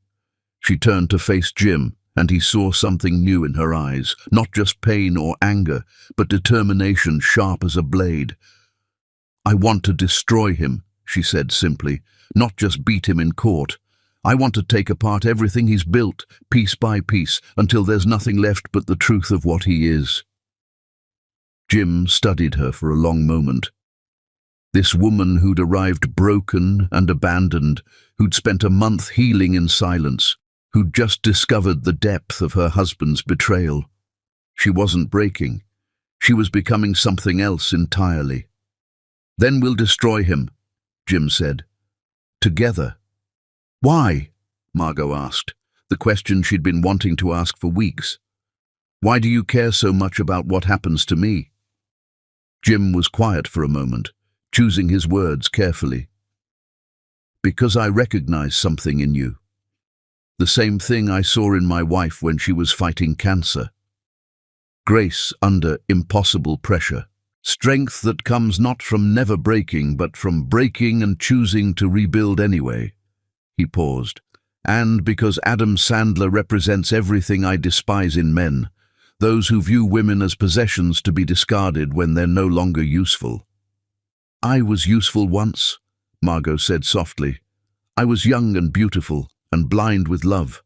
She turned to face Jim, and he saw something new in her eyes, not just pain or anger, but determination sharp as a blade. I want to destroy him, she said simply, not just beat him in court. I want to take apart everything he's built, piece by piece, until there's nothing left but the truth of what he is. Jim studied her for a long moment. This woman who'd arrived broken and abandoned, who'd spent a month healing in silence, who'd just discovered the depth of her husband's betrayal. She wasn't breaking. She was becoming something else entirely. Then we'll destroy him, Jim said. Together. Why? Margot asked, the question she'd been wanting to ask for weeks. Why do you care so much about what happens to me? Jim was quiet for a moment, choosing his words carefully. Because I recognize something in you. The same thing I saw in my wife when she was fighting cancer. Grace under impossible pressure. Strength that comes not from never breaking, but from breaking and choosing to rebuild anyway. He paused. And because Adam Sandler represents everything I despise in men, those who view women as possessions to be discarded when they're no longer useful. I was useful once, Margot said softly. I was young and beautiful and blind with love.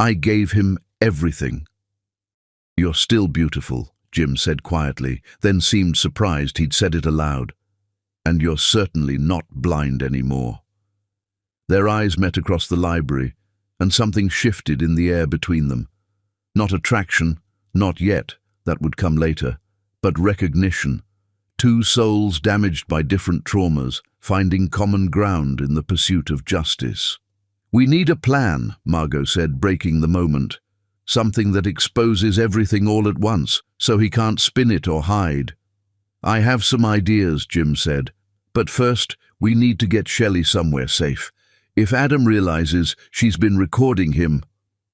I gave him everything. You're still beautiful, Jim said quietly, then seemed surprised he'd said it aloud. And you're certainly not blind anymore. Their eyes met across the library, and something shifted in the air between them. Not attraction, not yet, that would come later, but recognition. Two souls damaged by different traumas, finding common ground in the pursuit of justice. We need a plan, Margot said, breaking the moment. Something that exposes everything all at once, so he can't spin it or hide. I have some ideas, Jim said, but first we need to get Shelley somewhere safe. If Adam realizes she's been recording him,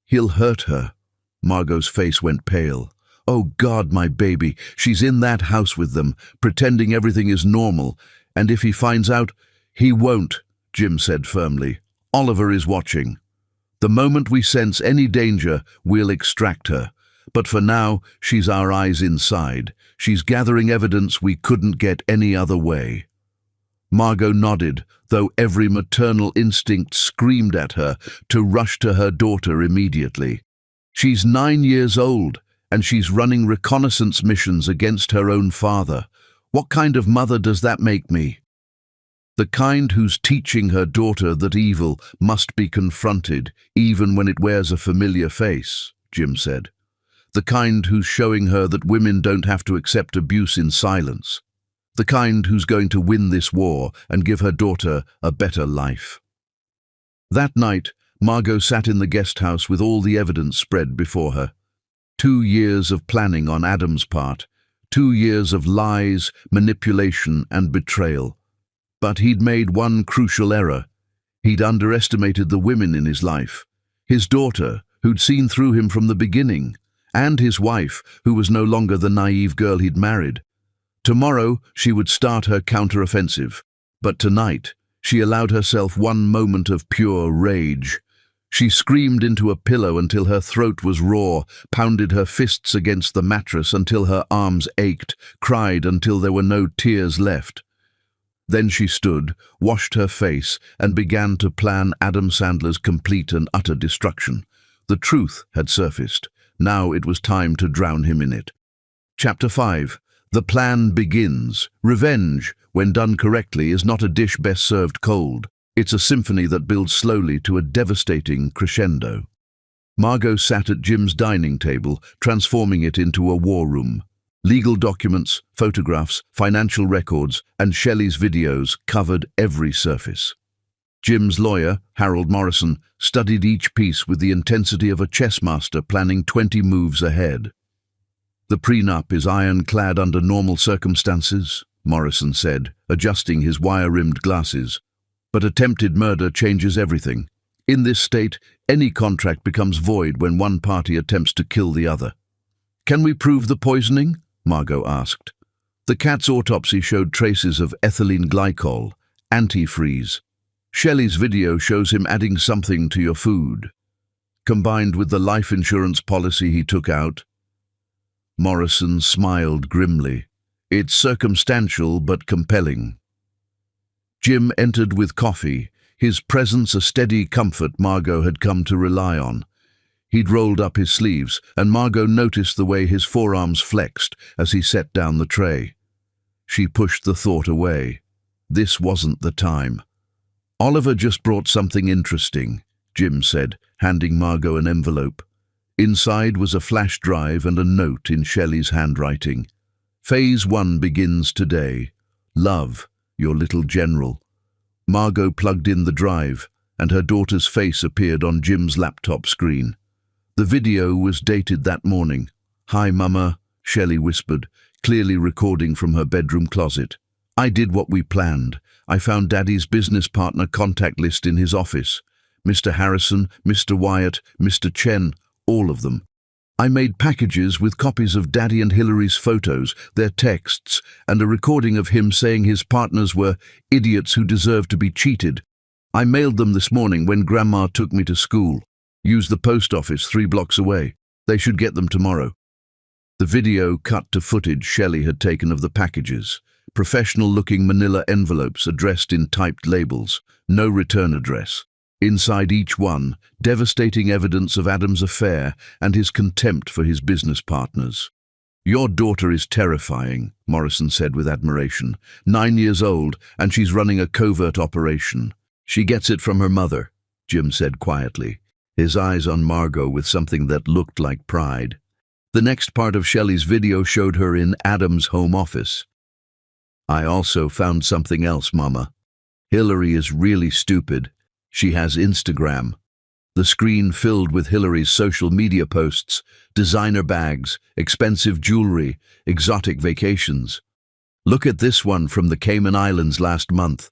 he'll hurt her. Margot's face went pale. Oh God, my baby, she's in that house with them, pretending everything is normal, and if he finds out, he won't, Jim said firmly. Oliver is watching. The moment we sense any danger, we'll extract her. But for now, she's our eyes inside. She's gathering evidence we couldn't get any other way. Margot nodded, though every maternal instinct screamed at her to rush to her daughter immediately. She's 9 years old, and she's running reconnaissance missions against her own father. What kind of mother does that make me? The kind who's teaching her daughter that evil must be confronted, even when it wears a familiar face, Jim said. The kind who's showing her that women don't have to accept abuse in silence. The kind who's going to win this war and give her daughter a better life. That night, Margot sat in the guest house with all the evidence spread before her. 2 years of planning on Adam's part, 2 years of lies, manipulation, and betrayal. But he'd made one crucial error. He'd underestimated the women in his life. His daughter, who'd seen through him from the beginning, and his wife, who was no longer the naive girl he'd married. Tomorrow, she would start her counter-offensive, but tonight, she allowed herself one moment of pure rage. She screamed into a pillow until her throat was raw, pounded her fists against the mattress until her arms ached, cried until there were no tears left. Then she stood, washed her face, and began to plan Adam Sandler's complete and utter destruction. The truth had surfaced. Now it was time to drown him in it. Chapter 5. The plan begins. Revenge, when done correctly, is not a dish best served cold. It's a symphony that builds slowly to a devastating crescendo. Margot sat at Jim's dining table, transforming it into a war room. Legal documents, photographs, financial records, and Shelley's videos covered every surface. Jim's lawyer, Harold Morrison, studied each piece with the intensity of a chess master planning 20 moves ahead. "The prenup is ironclad under normal circumstances," Morrison said, adjusting his wire-rimmed glasses. "But attempted murder changes everything. In this state, any contract becomes void when one party attempts to kill the other." "Can we prove the poisoning?" Margot asked. "The cat's autopsy showed traces of ethylene glycol, antifreeze. Shelley's video shows him adding something to your food. Combined with the life insurance policy he took out." Morrison smiled grimly. "It's circumstantial but compelling." Jim entered with coffee, his presence a steady comfort Margot had come to rely on. He'd rolled up his sleeves, and Margot noticed the way his forearms flexed as he set down the tray. She pushed the thought away. This wasn't the time. "Oliver just brought something interesting," Jim said, handing Margot an envelope. Inside was a flash drive and a note in Shelley's handwriting. "Phase 1 begins today. Love, your little general." Margot plugged in the drive, and her daughter's face appeared on Jim's laptop screen. The video was dated that morning. "Hi, Mama," Shelley whispered, clearly recording from her bedroom closet. "I did what we planned. I found Daddy's business partner contact list in his office. Mr. Harrison, Mr. Wyatt, Mr. Chen, all of them. I made packages with copies of Daddy and Hillary's photos, their texts, and a recording of him saying his partners were idiots who deserved to be cheated. I mailed them this morning when Grandma took me to school. Used the post office 3 blocks away. They should get them tomorrow." The video cut to footage Shelley had taken of the packages. Professional-looking manila envelopes addressed in typed labels, no return address. Inside each one, devastating evidence of Adam's affair and his contempt for his business partners. "Your daughter is terrifying," Morrison said with admiration. 9 years old, and she's running a covert operation. "She gets it from her mother," Jim said quietly, his eyes on Margot with something that looked like pride. The next part of Shelley's video showed her in Adam's home office. "I also found something else, Mama. Hillary is really stupid. She has Instagram." The screen filled with Hillary's social media posts, designer bags, expensive jewelry, exotic vacations. "Look at this one from the Cayman Islands last month."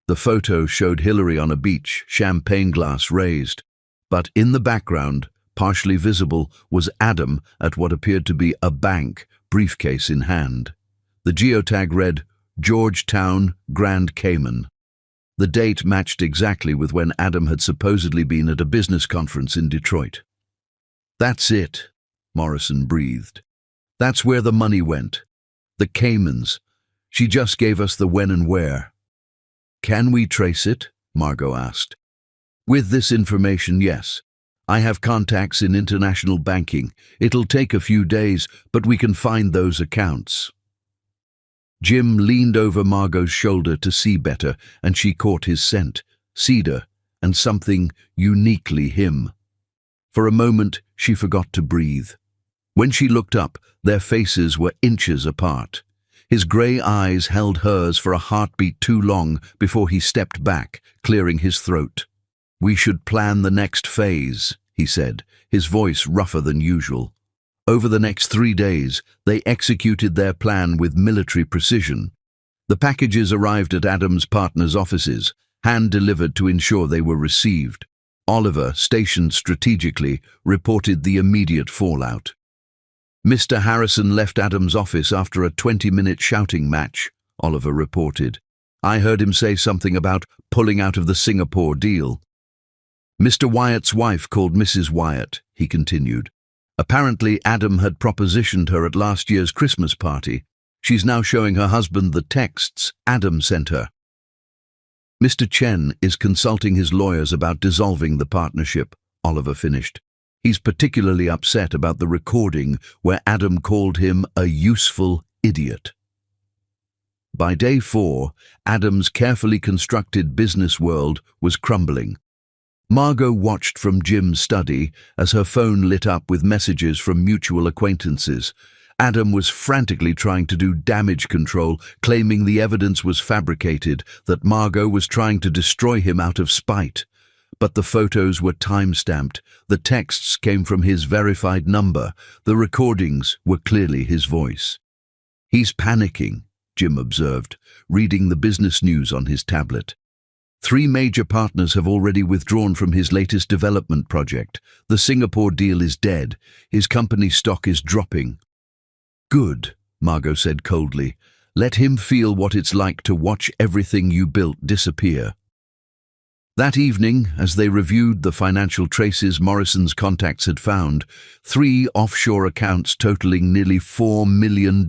The photo showed Hillary on a beach, champagne glass raised. But in the background, partially visible, was Adam at what appeared to be a bank, briefcase in hand. The geotag read, "Georgetown, Grand Cayman." The date matched exactly with when Adam had supposedly been at a business conference in Detroit. "That's it," Morrison breathed. "That's where the money went. The Caymans. She just gave us the when and where." "Can we trace it?" Margot asked. "With this information, yes. I have contacts in international banking. It'll take a few days, but we can find those accounts." Jim leaned over Margot's shoulder to see better, and she caught his scent, cedar, and something uniquely him. For a moment, she forgot to breathe. When she looked up, their faces were inches apart. His grey eyes held hers for a heartbeat too long before he stepped back, clearing his throat. "We should plan the next phase," he said, his voice rougher than usual. Over the next 3 days, they executed their plan with military precision. The packages arrived at Adam's partners' offices, hand-delivered to ensure they were received. Oliver, stationed strategically, reported the immediate fallout. "Mr. Harrison left Adam's office after a 20-minute shouting match," Oliver reported. "I heard him say something about pulling out of the Singapore deal." "Mr. Wyatt's wife called Mrs. Wyatt," he continued. "Apparently Adam had propositioned her at last year's Christmas party. She's now showing her husband the texts Adam sent her." "Mr. Chen is consulting his lawyers about dissolving the partnership," Oliver finished. "He's particularly upset about the recording where Adam called him a useful idiot." By day 4, Adam's carefully constructed business world was crumbling. Margot watched from Jim's study as her phone lit up with messages from mutual acquaintances. Adam was frantically trying to do damage control, claiming the evidence was fabricated, that Margot was trying to destroy him out of spite. But the photos were time-stamped, the texts came from his verified number, the recordings were clearly his voice. "He's panicking," Jim observed, reading the business news on his tablet. 3 major partners have already withdrawn from his latest development project. The Singapore deal is dead. His company's stock is dropping. "Good," Margot said coldly. "Let him feel what it's like to watch everything you built disappear." That evening, as they reviewed the financial traces Morrison's contacts had found, 3 offshore accounts totaling nearly $4 million,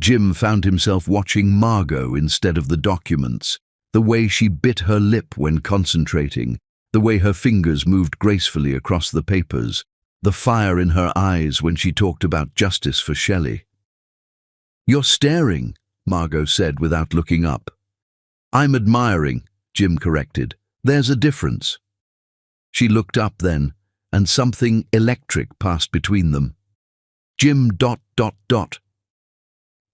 Jim found himself watching Margot instead of the documents. The way she bit her lip when concentrating, the way her fingers moved gracefully across the papers, the fire in her eyes when she talked about justice for Shelley. "You're staring," Margot said without looking up. "I'm admiring," Jim corrected. "There's a difference." She looked up then, and something electric passed between them. "Jim ...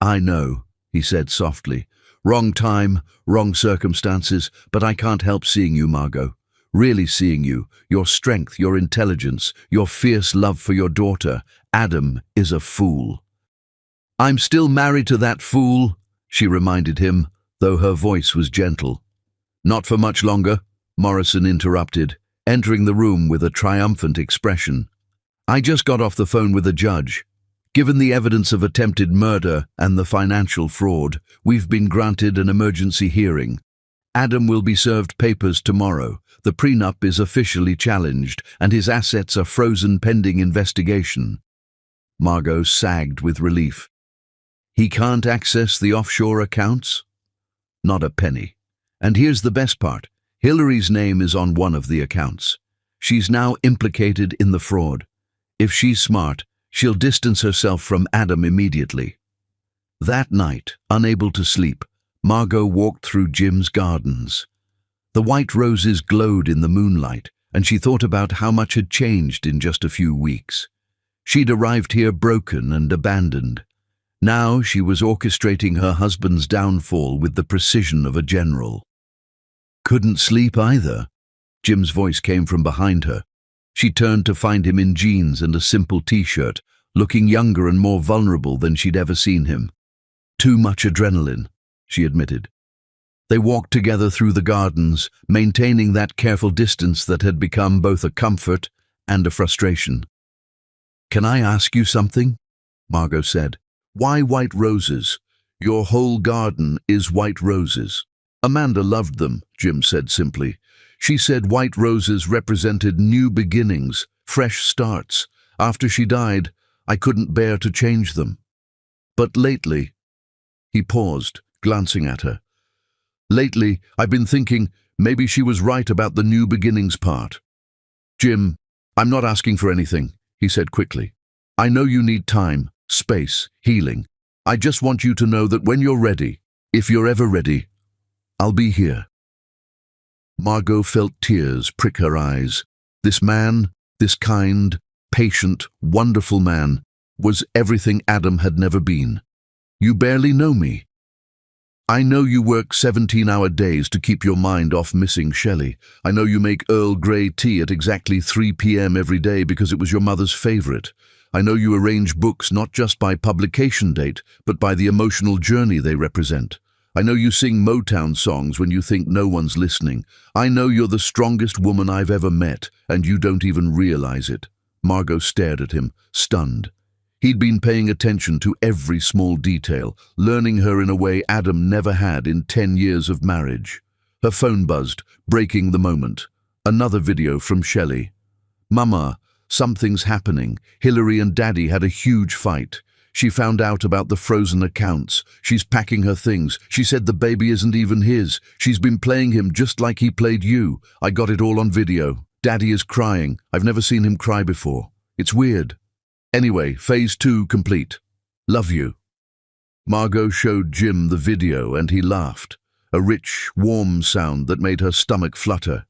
"I know," he said softly. "Wrong time, wrong circumstances, but I can't help seeing you, Margot. Really seeing you, your strength, your intelligence, your fierce love for your daughter. Adam is a fool." "I'm still married to that fool," she reminded him, though her voice was gentle. "Not for much longer," Morrison interrupted, entering the room with a triumphant expression. "I just got off the phone with a judge. Given the evidence of attempted murder and the financial fraud, we've been granted an emergency hearing. Adam will be served papers tomorrow. The prenup is officially challenged, and his assets are frozen pending investigation." Margot sagged with relief. "He can't access the offshore accounts?" "Not a penny. And here's the best part. Hillary's name is on one of the accounts. She's now implicated in the fraud. If she's smart, she'll distance herself from Adam immediately." That night, unable to sleep, Margot walked through Jim's gardens. The white roses glowed in the moonlight, and she thought about how much had changed in just a few weeks. She'd arrived here broken and abandoned. Now she was orchestrating her husband's downfall with the precision of a general. "Couldn't sleep either." Jim's voice came from behind her. She turned to find him in jeans and a simple t-shirt, looking younger and more vulnerable than she'd ever seen him. "Too much adrenaline," she admitted. They walked together through the gardens, maintaining that careful distance that had become both a comfort and a frustration. "Can I ask you something?" Margot said. "Why white roses? Your whole garden is white roses." "Amanda loved them," Jim said simply. "She said white roses represented new beginnings, fresh starts. After she died, I couldn't bear to change them. But lately—" He paused, glancing at her. "Lately, I've been thinking maybe she was right about the new beginnings part." "Jim, I'm not asking for anything," he said quickly. "I know you need time, space, healing. I just want you to know that when you're ready, if you're ever ready, I'll be here." Margot felt tears prick her eyes. This man, this kind, patient, wonderful man, was everything Adam had never been. "You barely know me. I know you work 17-hour days to keep your mind off missing Shelley. I know you make Earl Grey tea at exactly 3 p.m. every day because it was your mother's favorite. I know you arrange books not just by publication date, but by the emotional journey they represent. I know you sing Motown songs when you think no one's listening. I know you're the strongest woman I've ever met, and you don't even realize it." Margot stared at him, stunned. He'd been paying attention to every small detail, learning her in a way Adam never had in 10 years of marriage. Her phone buzzed, breaking the moment. Another video from Shelley. "Mama, something's happening. Hillary and Daddy had a huge fight. She found out about the frozen accounts. She's packing her things. She said the baby isn't even his. She's been playing him just like he played you. I got it all on video. Daddy is crying. I've never seen him cry before. It's weird. Anyway, phase 2 complete. Love you." Margot showed Jim the video and he laughed, a rich, warm sound that made her stomach flutter.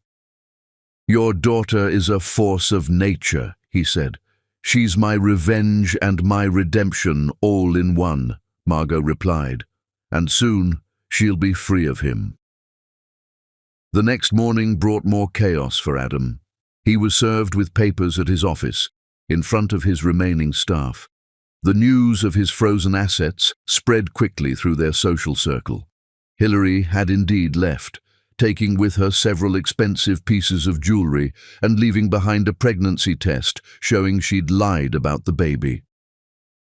"Your daughter is a force of nature," he said. She's my revenge and my redemption all in one, Margot replied, and soon she'll be free of him. The next morning brought more chaos for Adam. He was served with papers at his office, in front of his remaining staff. The news of his frozen assets spread quickly through their social circle. Hillary had indeed left, taking with her several expensive pieces of jewelry and leaving behind a pregnancy test showing she'd lied about the baby.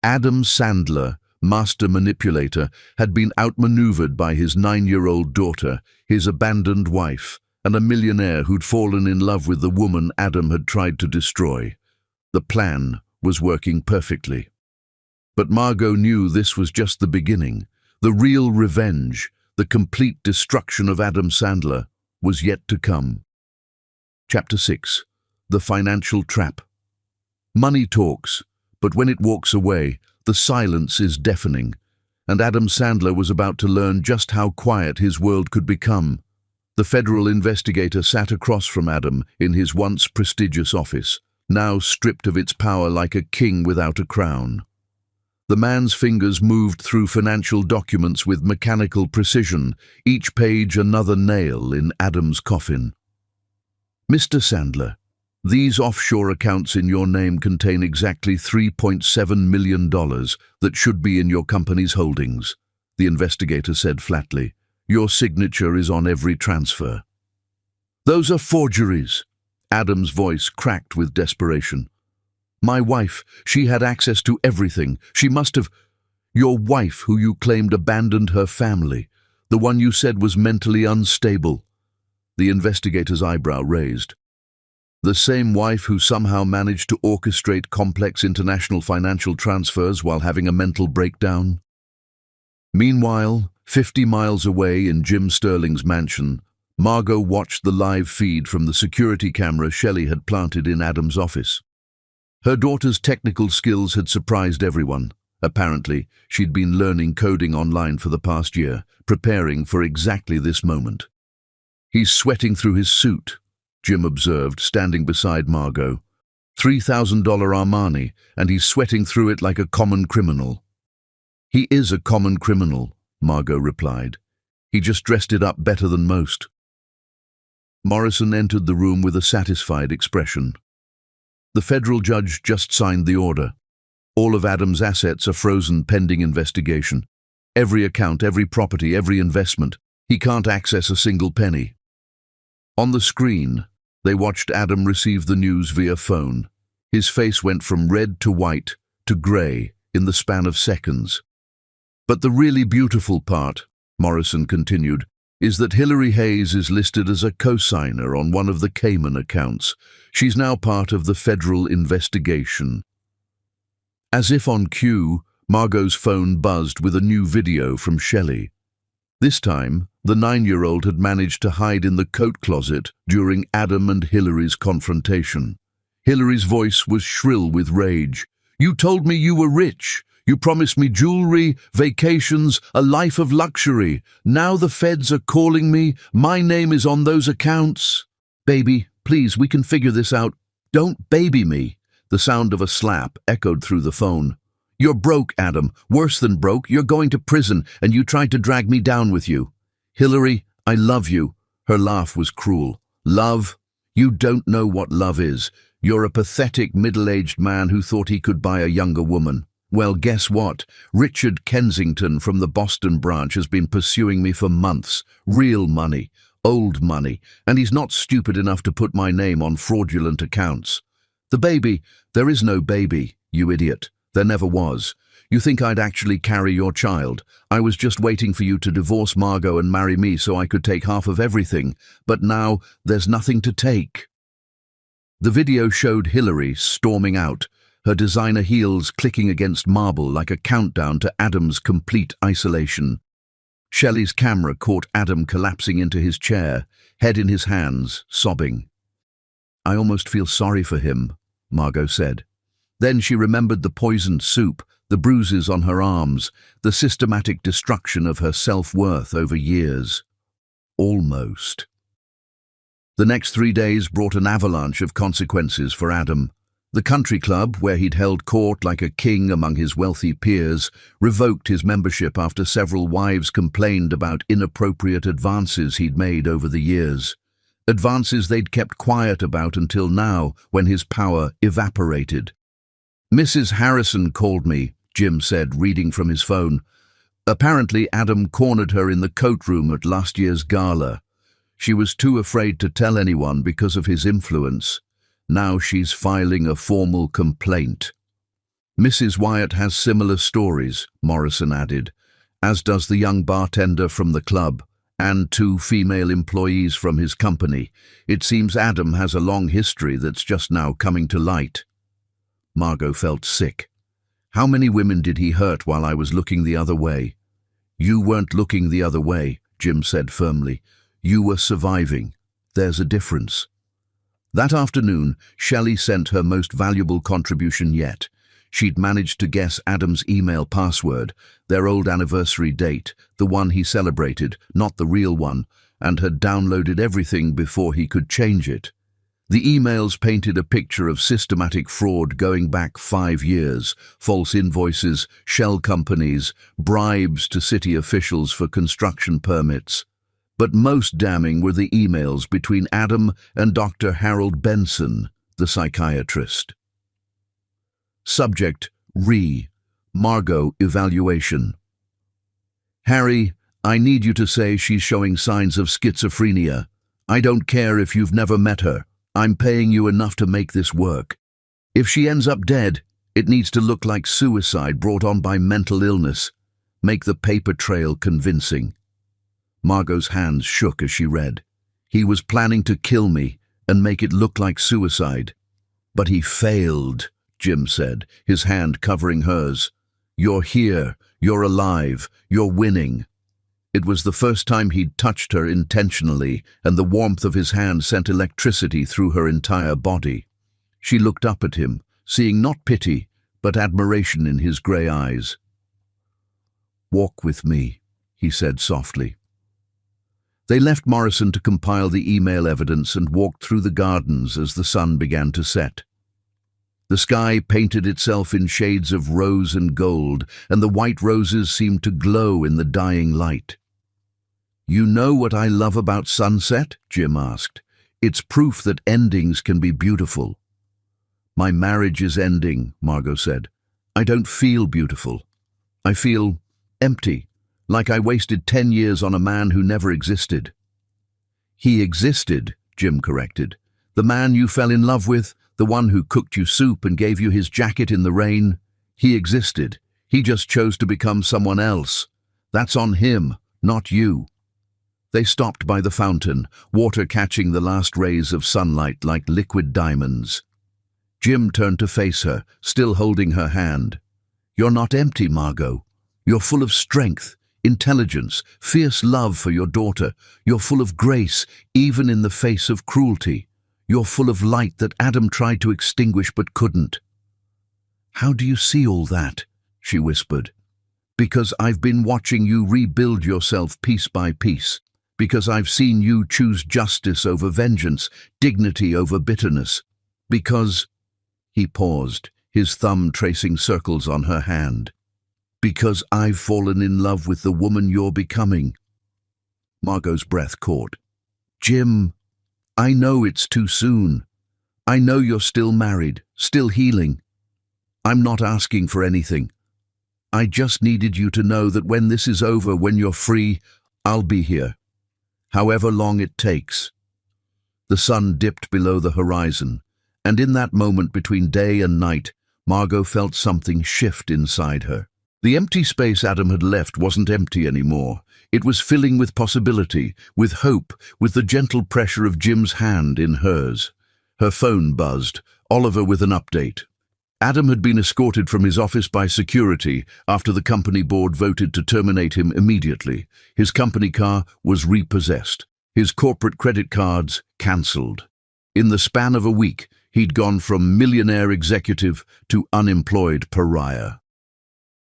Adam Sandler, master manipulator, had been outmaneuvered by his 9-year-old daughter, his abandoned wife, and a millionaire who'd fallen in love with the woman Adam had tried to destroy. The plan was working perfectly. But Margot knew this was just the beginning. The real revenge, the complete destruction of Adam Sandler, was yet to come. Chapter 6. The Financial Trap. Money talks, but when it walks away, the silence is deafening, and Adam Sandler was about to learn just how quiet his world could become. The federal investigator sat across from Adam in his once prestigious office, now stripped of its power like a king without a crown. The man's fingers moved through financial documents with mechanical precision, each page another nail in Adam's coffin. Mr. Sandler, these offshore accounts in your name contain exactly $3.7 million that should be in your company's holdings, the investigator said flatly. Your signature is on every transfer. Those are forgeries. Adam's voice cracked with desperation. My wife, she had access to everything. She must have... Your wife, who you claimed abandoned her family, the one you said was mentally unstable. The investigator's eyebrow raised. The same wife who somehow managed to orchestrate complex international financial transfers while having a mental breakdown? Meanwhile, 50 miles away in Jim Sterling's mansion, Margot watched the live feed from the security camera Shelley had planted in Adam's office. Her daughter's technical skills had surprised everyone. Apparently, she'd been learning coding online for the past year, preparing for exactly this moment. He's sweating through his suit, Jim observed, standing beside Margot. $3,000 Armani, and he's sweating through it like a common criminal. He is a common criminal, Margot replied. He just dressed it up better than most. Morrison entered the room with a satisfied expression. The federal judge just signed the order. All of Adam's assets are frozen pending investigation. Every account, every property, every investment. He can't access a single penny. On the screen, they watched Adam receive the news via phone. His face went from red to white to grey in the span of seconds. But the really beautiful part, Morrison continued, is that Hillary Hayes is listed as a co-signer on one of the Cayman accounts. She's now part of the federal investigation. As if on cue, Margot's phone buzzed with a new video from Shelley. This time, the 9-year-old had managed to hide in the coat closet during Adam and Hillary's confrontation. Hillary's voice was shrill with rage. You told me you were rich. You promised me jewelry, vacations, a life of luxury. Now the feds are calling me. My name is on those accounts. Baby, please, we can figure this out. Don't baby me. The sound of a slap echoed through the phone. You're broke, Adam. Worse than broke. You're going to prison, and you tried to drag me down with you. Hillary, I love you. Her laugh was cruel. Love? You don't know what love is. You're a pathetic middle-aged man who thought he could buy a younger woman. Well, guess what? Richard Kensington from the Boston branch has been pursuing me for months. Real money, old money, and he's not stupid enough to put my name on fraudulent accounts. The baby, there is no baby, you idiot. There never was. You think I'd actually carry your child? I was just waiting for you to divorce Margot and marry me so I could take half of everything. But now, there's nothing to take. The video showed Hillary storming out, her designer heels clicking against marble like a countdown to Adam's complete isolation. Shelley's camera caught Adam collapsing into his chair, head in his hands, sobbing. I almost feel sorry for him, Margot said. Then she remembered the poisoned soup, the bruises on her arms, the systematic destruction of her self-worth over years. Almost. The next 3 days brought an avalanche of consequences for Adam. The country club, where he'd held court like a king among his wealthy peers, revoked his membership after several wives complained about inappropriate advances he'd made over the years. Advances they'd kept quiet about until now, when his power evaporated. "Mrs. Harrison called me," Jim said, reading from his phone. "Apparently Adam cornered her in the coat room at last year's gala. She was too afraid to tell anyone because of his influence. Now she's filing a formal complaint." "Mrs. Wyatt has similar stories," Morrison added, "as does the young bartender from the club, and 2 female employees from his company. It seems Adam has a long history that's just now coming to light." Margot felt sick. "How many women did he hurt while I was looking the other way?" "You weren't looking the other way," Jim said firmly. "You were surviving. There's a difference." That afternoon, Shelley sent her most valuable contribution yet. She'd managed to guess Adam's email password, their old anniversary date, the one he celebrated, not the real one, and had downloaded everything before he could change it. The emails painted a picture of systematic fraud going back 5 years, false invoices, shell companies, bribes to city officials for construction permits. But most damning were the emails between Adam and Dr. Harold Benson, the psychiatrist. Subject: Margot evaluation. "Harry, I need you to say she's showing signs of schizophrenia. I don't care if you've never met her. I'm paying you enough to make this work. If she ends up dead, it needs to look like suicide brought on by mental illness. Make the paper trail convincing." Margot's hands shook as she read. "He was planning to kill me and make it look like suicide. But he failed," Jim said, his hand covering hers. "You're here, you're alive, you're winning." It was the first time he'd touched her intentionally, and the warmth of his hand sent electricity through her entire body. She looked up at him, seeing not pity, but admiration in his grey eyes. "Walk with me," he said softly. They left Morrison to compile the email evidence and walked through the gardens as the sun began to set. The sky painted itself in shades of rose and gold, and the white roses seemed to glow in the dying light. "You know what I love about sunset?" Jim asked. "It's proof that endings can be beautiful." "My marriage is ending," Margot said. "I don't feel beautiful. I feel empty. Like I wasted 10 years on a man who never existed." "He existed," Jim corrected. "The man you fell in love with, the one who cooked you soup and gave you his jacket in the rain, he existed. He just chose to become someone else. That's on him, not you." They stopped by the fountain, water catching the last rays of sunlight like liquid diamonds. Jim turned to face her, still holding her hand. "You're not empty, Margot. You're full of strength, intelligence, fierce love for your daughter. You're full of grace, even in the face of cruelty. You're full of light that Adam tried to extinguish but couldn't." "How do you see all that?" she whispered. "Because I've been watching you rebuild yourself piece by piece. Because I've seen you choose justice over vengeance, dignity over bitterness. Because—" He paused, his thumb tracing circles on her hand. "Because I've fallen in love with the woman you're becoming." Margot's breath caught. "Jim, I know it's too soon. I know you're still married, still healing. I'm not asking for anything. I just needed you to know that when this is over, when you're free, I'll be here. However long it takes." The sun dipped below the horizon, and in that moment between day and night, Margot felt something shift inside her. The empty space Adam had left wasn't empty anymore. It was filling with possibility, with hope, with the gentle pressure of Jim's hand in hers. Her phone buzzed, Oliver with an update. Adam had been escorted from his office by security after the company board voted to terminate him immediately. His company car was repossessed. His corporate credit cards cancelled. In the span of a week, he'd gone from millionaire executive to unemployed pariah.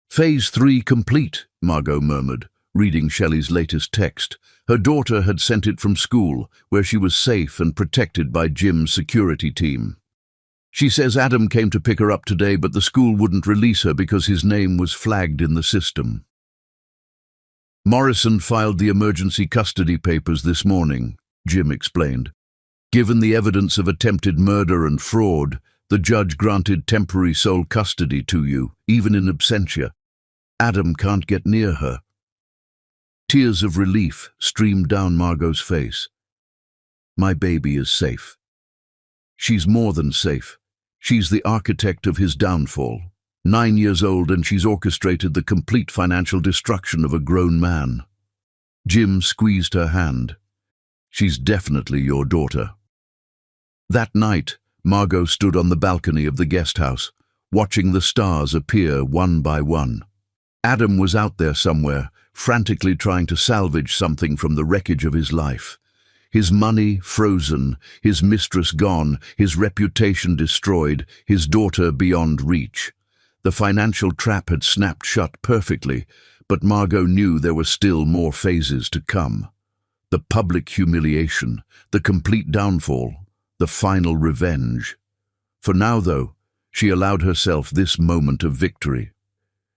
"Phase 3 complete," Margot murmured, reading Shelley's latest text. Her daughter had sent it from school, where she was safe and protected by Jim's security team. She says Adam came to pick her up today, but the school wouldn't release her because his name was flagged in the system. Morrison filed the emergency custody papers this morning, Jim explained. Given the evidence of attempted murder and fraud, the judge granted temporary sole custody to you, even in absentia. Adam can't get near her. Tears of relief streamed down Margot's face. My baby is safe. She's more than safe. She's the architect of his downfall. 9 years old, and she's orchestrated the complete financial destruction of a grown man. Jim squeezed her hand. She's definitely your daughter. That night, Margot stood on the balcony of the guest house, watching the stars appear one by one. Adam was out there somewhere, frantically trying to salvage something from the wreckage of his life. His money frozen, his mistress gone, his reputation destroyed, his daughter beyond reach. The financial trap had snapped shut perfectly, but Margot knew there were still more phases to come. The public humiliation, the complete downfall, the final revenge. For now, though, she allowed herself this moment of victory.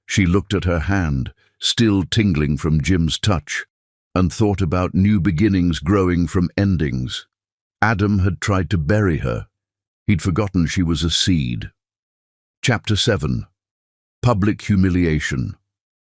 She looked at her hand, still tingling from Jim's touch, and thought about new beginnings growing from endings. Adam had tried to bury her. He'd forgotten she was a seed. Chapter 7. Public Humiliation.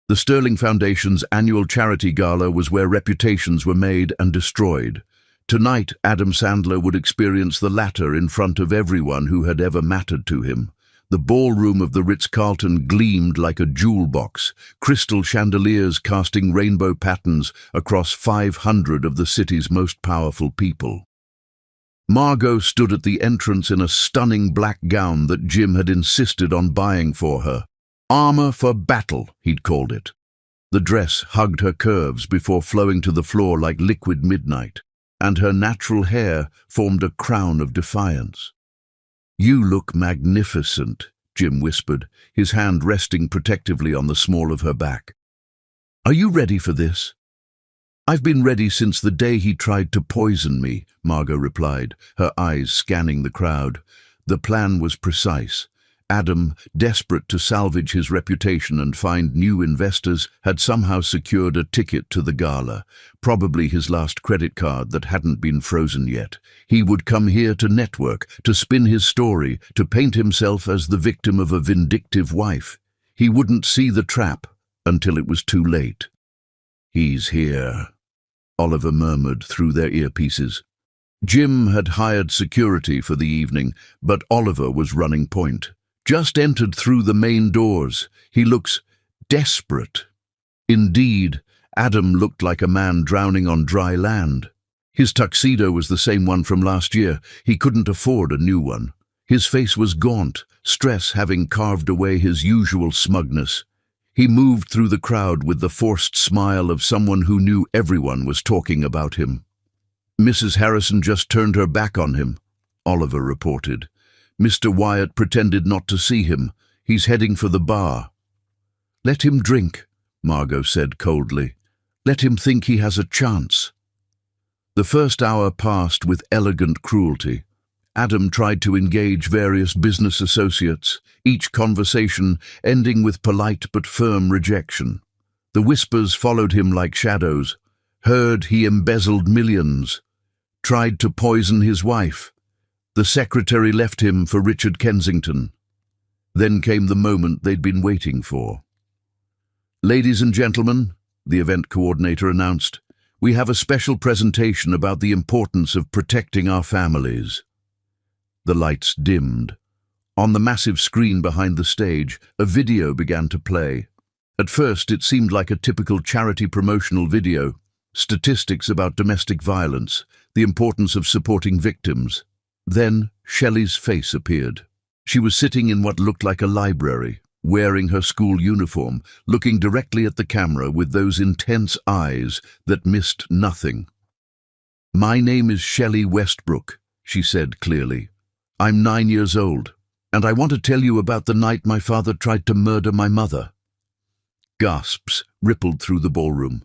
The Sterling Foundation's annual charity gala was where reputations were made and destroyed. Tonight, Adam Sandler would experience the latter in front of everyone who had ever mattered to him. The ballroom of the Ritz-Carlton gleamed like a jewel box, crystal chandeliers casting rainbow patterns across 500 of the city's most powerful people. Margot stood at the entrance in a stunning black gown that Jim had insisted on buying for her. Armor for battle, he'd called it. The dress hugged her curves before flowing to the floor like liquid midnight, and her natural hair formed a crown of defiance. You look magnificent, Jim whispered, his hand resting protectively on the small of her back. Are you ready for this? I've been ready since the day he tried to poison me, Margot replied, her eyes scanning the crowd. The plan was precise. Adam, desperate to salvage his reputation and find new investors, had somehow secured a ticket to the gala, probably his last credit card that hadn't been frozen yet. He would come here to network, to spin his story, to paint himself as the victim of a vindictive wife. He wouldn't see the trap until it was too late. He's here, Oliver murmured through their earpieces. Jim had hired security for the evening, but Oliver was running point. Just entered through the main doors. He looks desperate. Indeed, Adam looked like a man drowning on dry land. His tuxedo was the same one from last year. He couldn't afford a new one. His face was gaunt, stress having carved away his usual smugness. He moved through the crowd with the forced smile of someone who knew everyone was talking about him. Mrs. Harrison just turned her back on him, Oliver reported. Mr. Wyatt pretended not to see him. He's heading for the bar. Let him drink, Margot said coldly. Let him think he has a chance. The first hour passed with elegant cruelty. Adam tried to engage various business associates, each conversation ending with polite but firm rejection. The whispers followed him like shadows. Heard he embezzled millions. Tried to poison his wife. The secretary left him for Richard Kensington. Then came the moment they'd been waiting for. Ladies and gentlemen, the event coordinator announced, we have a special presentation about the importance of protecting our families. The lights dimmed. On the massive screen behind the stage, a video began to play. At first, it seemed like a typical charity promotional video. Statistics about domestic violence, the importance of supporting victims. Then Shelley's face appeared. She was sitting in what looked like a library, wearing her school uniform, looking directly at the camera with those intense eyes that missed nothing. My name is Shelley Westbrook, she said clearly. I'm 9 years old, and I want to tell you about the night my father tried to murder my mother. Gasps rippled through the ballroom.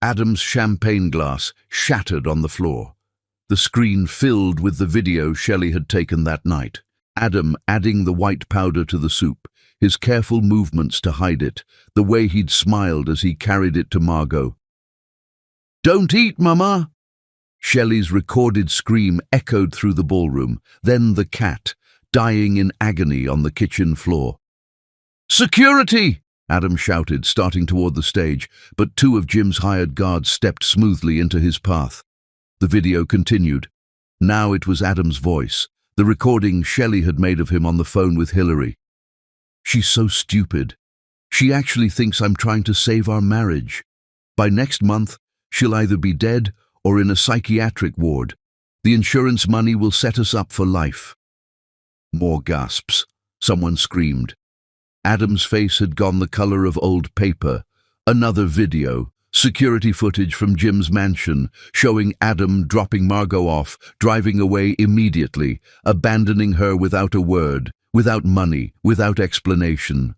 Adam's champagne glass shattered on the floor. The screen filled with the video Shelley had taken that night. Adam adding the white powder to the soup, his careful movements to hide it, the way he'd smiled as he carried it to Margot. "Don't eat, Mama!" Shelley's recorded scream echoed through the ballroom, then the cat, dying in agony on the kitchen floor. "Security!" Adam shouted, starting toward the stage, but two of Jim's hired guards stepped smoothly into his path. The video continued. Now it was Adam's voice, the recording Shelley had made of him on the phone with Hillary. "She's so stupid. She actually thinks I'm trying to save our marriage. By next month, she'll either be dead or in a psychiatric ward. The insurance money will set us up for life." More gasps. Someone screamed. Adam's face had gone the color of old paper. Another video, security footage from Jim's mansion, showing Adam dropping Margot off, driving away immediately, abandoning her without a word, without money, without explanation.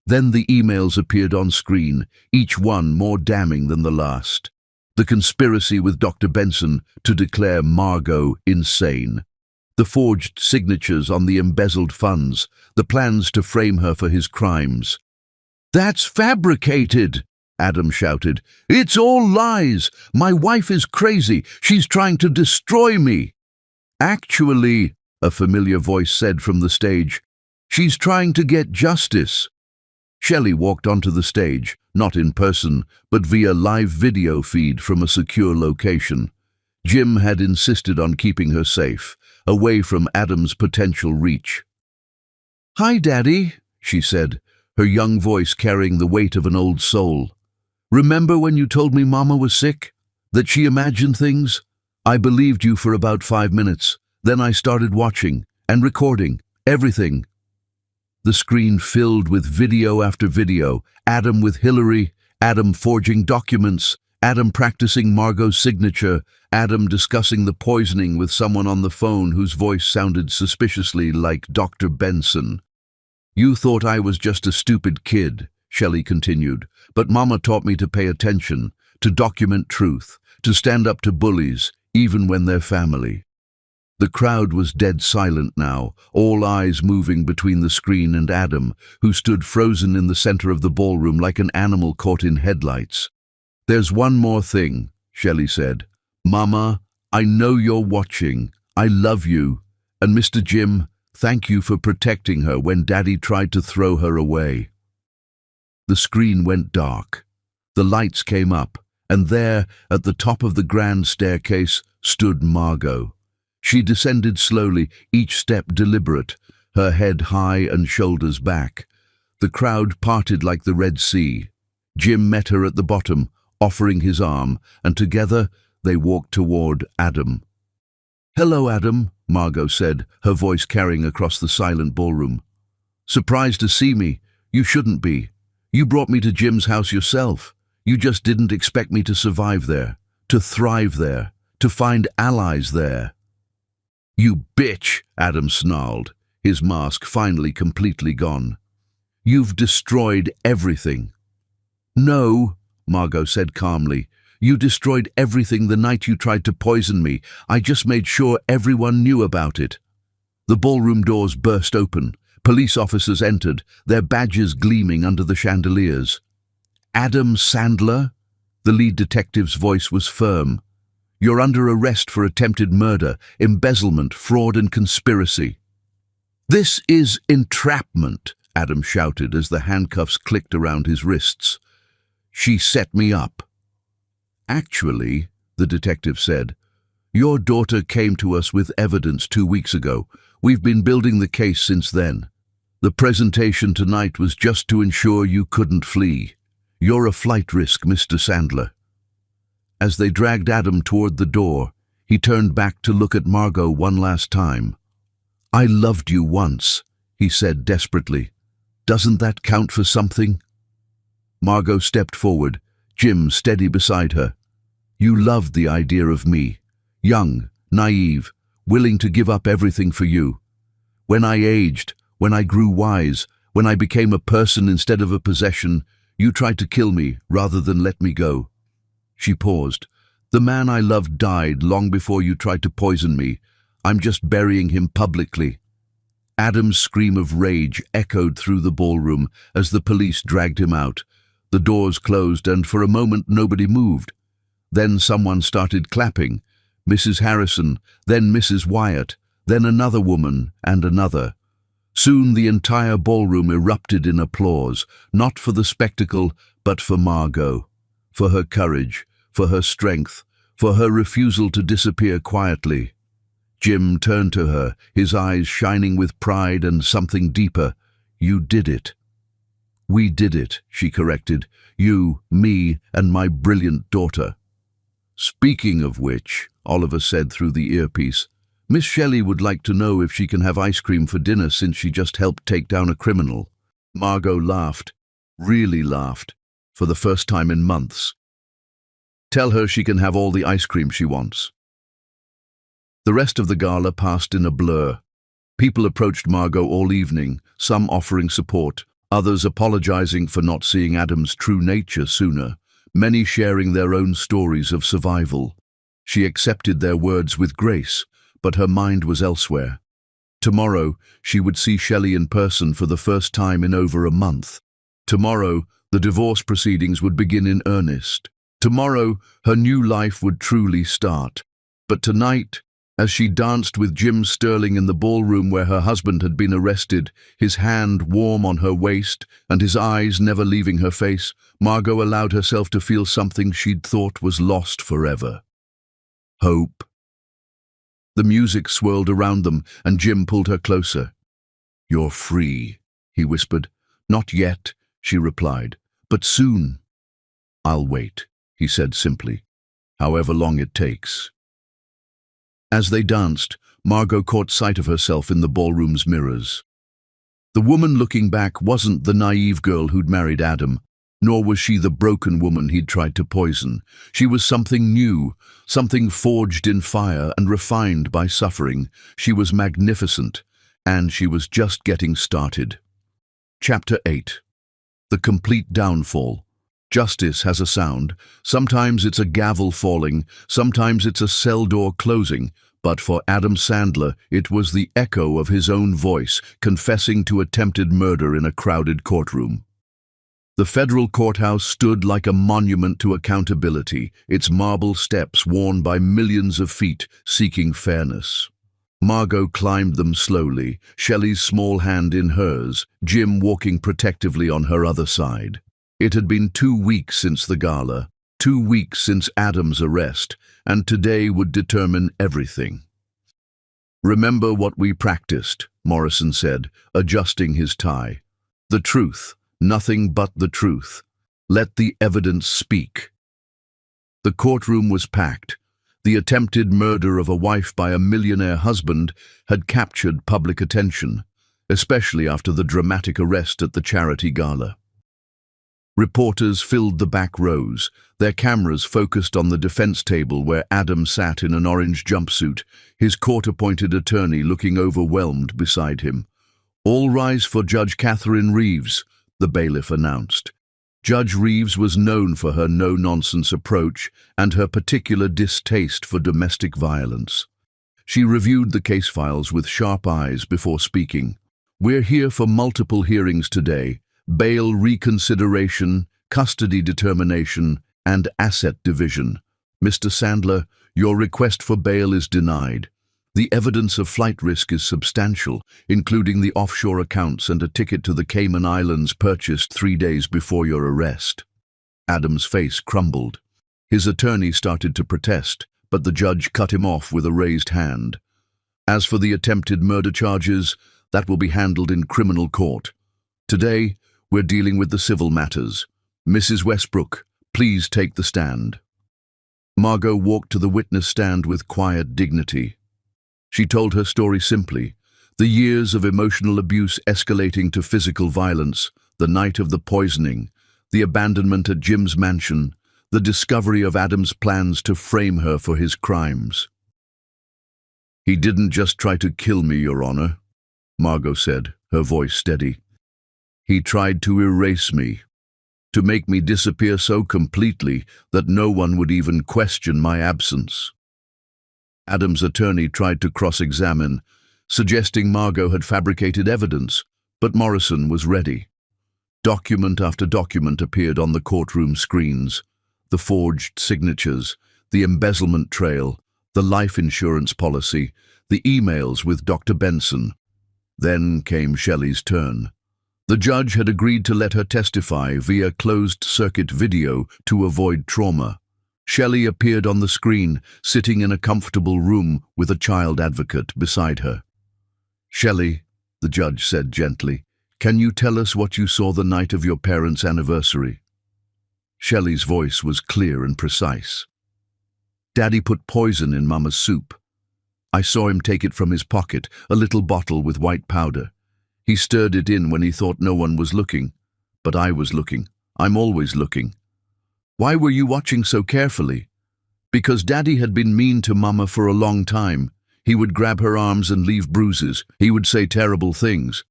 Then the emails appeared on screen, each one more damning than the last. The conspiracy with Dr. Benson to declare Margot insane. The forged signatures on the embezzled funds, the plans to frame her for his crimes. "That's fabricated!" Adam shouted. "It's all lies! My wife is crazy! She's trying to destroy me!" "Actually," a familiar voice said from the stage, "she's trying to get justice." Shelley walked onto the stage, not in person, but via live video feed from a secure location. Jim had insisted on keeping her safe, away from Adam's potential reach. "Hi, Daddy," she said, her young voice carrying the weight of an old soul. "Remember when you told me Mama was sick? That she imagined things? I believed you for about 5 minutes. Then I started watching and recording everything." The screen filled with video after video, Adam with Hillary, Adam forging documents, Adam practicing Margot's signature, Adam discussing the poisoning with someone on the phone whose voice sounded suspiciously like Dr. Benson. "You thought I was just a stupid kid," Shelley continued, "but Mama taught me to pay attention, to document truth, to stand up to bullies, even when they're family." The crowd was dead silent now, all eyes moving between the screen and Adam, who stood frozen in the center of the ballroom like an animal caught in headlights. "There's one more thing," Shelley said. "Mama, I know you're watching. I love you. And Mr. Jim, thank you for protecting her when Daddy tried to throw her away." The screen went dark. The lights came up, and there, at the top of the grand staircase, stood Margot. She descended slowly, each step deliberate, her head high and shoulders back. The crowd parted like the Red Sea. Jim met her at the bottom, offering his arm, and together they walked toward Adam. "Hello, Adam," Margot said, her voice carrying across the silent ballroom. "Surprised to see me? You shouldn't be. You brought me to Jim's house yourself. You just didn't expect me to survive there, to thrive there, to find allies there." "You bitch," Adam snarled, his mask finally completely gone. "You've destroyed everything." "No," Margot said calmly. "You destroyed everything the night you tried to poison me. I just made sure everyone knew about it." The ballroom doors burst open. Police officers entered, their badges gleaming under the chandeliers. "Adam Sandler?" The lead detective's voice was firm. "You're under arrest for attempted murder, embezzlement, fraud and conspiracy." "This is entrapment," Adam shouted as the handcuffs clicked around his wrists. "She set me up." "Actually," the detective said, "your daughter came to us with evidence 2 weeks ago. We've been building the case since then. The presentation tonight was just to ensure you couldn't flee. You're a flight risk, Mr. Sandler." As they dragged Adam toward the door, he turned back to look at Margot one last time. "I loved you once," he said desperately. "Doesn't that count for something?" Margot stepped forward, Jim steady beside her. "You loved the idea of me. Young, naive, willing to give up everything for you. When I aged, when I grew wise, when I became a person instead of a possession, you tried to kill me rather than let me go." She paused. "The man I loved died long before you tried to poison me. I'm just burying him publicly." Adam's scream of rage echoed through the ballroom as the police dragged him out. The doors closed and for a moment nobody moved. Then someone started clapping. Mrs. Harrison, then Mrs. Wyatt, then another woman and another. Soon the entire ballroom erupted in applause, not for the spectacle, but for Margot, for her courage, for her strength, for her refusal to disappear quietly. Jim turned to her, his eyes shining with pride and something deeper. "You did it." "We did it," she corrected. "You, me, and my brilliant daughter." "Speaking of which," Oliver said through the earpiece, "Miss Shelley would like to know if she can have ice cream for dinner since she just helped take down a criminal." Margot laughed, really laughed, for the first time in months. "Tell her she can have all the ice cream she wants." The rest of the gala passed in a blur. People approached Margot all evening, some offering support, others apologizing for not seeing Adam's true nature sooner, many sharing their own stories of survival. She accepted their words with grace, but her mind was elsewhere. Tomorrow, she would see Shelley in person for the first time in over a month. Tomorrow, the divorce proceedings would begin in earnest. Tomorrow, her new life would truly start. But tonight, as she danced with Jim Sterling in the ballroom where her husband had been arrested, his hand warm on her waist and his eyes never leaving her face, Margot allowed herself to feel something she'd thought was lost forever. Hope. The music swirled around them, and Jim pulled her closer. "You're free," he whispered. "Not yet," she replied, "but soon." "I'll wait," he said simply, "however long it takes." As they danced, Margot caught sight of herself in the ballroom's mirrors. The woman looking back wasn't the naive girl who'd married Adam, nor was she the broken woman he'd tried to poison. She was something new, something forged in fire and refined by suffering. She was magnificent, and she was just getting started. Chapter 8. The Complete Downfall. Justice has a sound. Sometimes it's a gavel falling, sometimes it's a cell door closing, but for Adam Sandler, it was the echo of his own voice, confessing to attempted murder in a crowded courtroom. The federal courthouse stood like a monument to accountability, its marble steps worn by millions of feet seeking fairness. Margot climbed them slowly, Shelley's small hand in hers, Jim walking protectively on her other side. It had been 2 weeks since the gala, 2 weeks since Adam's arrest, and today would determine everything. "Remember what we practiced," Morrison said, adjusting his tie. "The truth, nothing but the truth. Let the evidence speak." The courtroom was packed. The attempted murder of a wife by a millionaire husband had captured public attention, especially after the dramatic arrest at the charity gala. Reporters filled the back rows, their cameras focused on the defense table where Adam sat in an orange jumpsuit, his court-appointed attorney looking overwhelmed beside him. "All rise for Judge Catherine Reeves," the bailiff announced. Judge Reeves was known for her no-nonsense approach and her particular distaste for domestic violence. She reviewed the case files with sharp eyes before speaking. "We're here for multiple hearings today. Bail reconsideration, custody determination, and asset division. Mr. Sandler, your request for bail is denied. The evidence of flight risk is substantial, including the offshore accounts and a ticket to the Cayman Islands purchased 3 days before your arrest." Adam's face crumbled. His attorney started to protest, but the judge cut him off with a raised hand. "As for the attempted murder charges, that will be handled in criminal court. Today, we're dealing with the civil matters. Mrs. Westbrook, please take the stand." Margot walked to the witness stand with quiet dignity. She told her story simply, the years of emotional abuse escalating to physical violence, the night of the poisoning, the abandonment at Jim's mansion, the discovery of Adam's plans to frame her for his crimes. "He didn't just try to kill me, Your Honor," Margot said, her voice steady. "He tried to erase me, to make me disappear so completely that no one would even question my absence." Adam's attorney tried to cross-examine, suggesting Margot had fabricated evidence, but Morrison was ready. Document after document appeared on the courtroom screens. The forged signatures, the embezzlement trail, the life insurance policy, the emails with Dr. Benson. Then came Shelley's turn. The judge had agreed to let her testify via closed-circuit video to avoid trauma. Shelley appeared on the screen, sitting in a comfortable room with a child advocate beside her. "Shelley," the judge said gently, "can you tell us what you saw the night of your parents' anniversary?" Shelley's voice was clear and precise. "Daddy put poison in Mama's soup. I saw him take it from his pocket, a little bottle with white powder. He stirred it in when he thought no one was looking. But I was looking. I'm always looking." "Why were you watching so carefully?" "Because Daddy had been mean to Mama for a long time. He would grab her arms and leave bruises. He would say terrible things.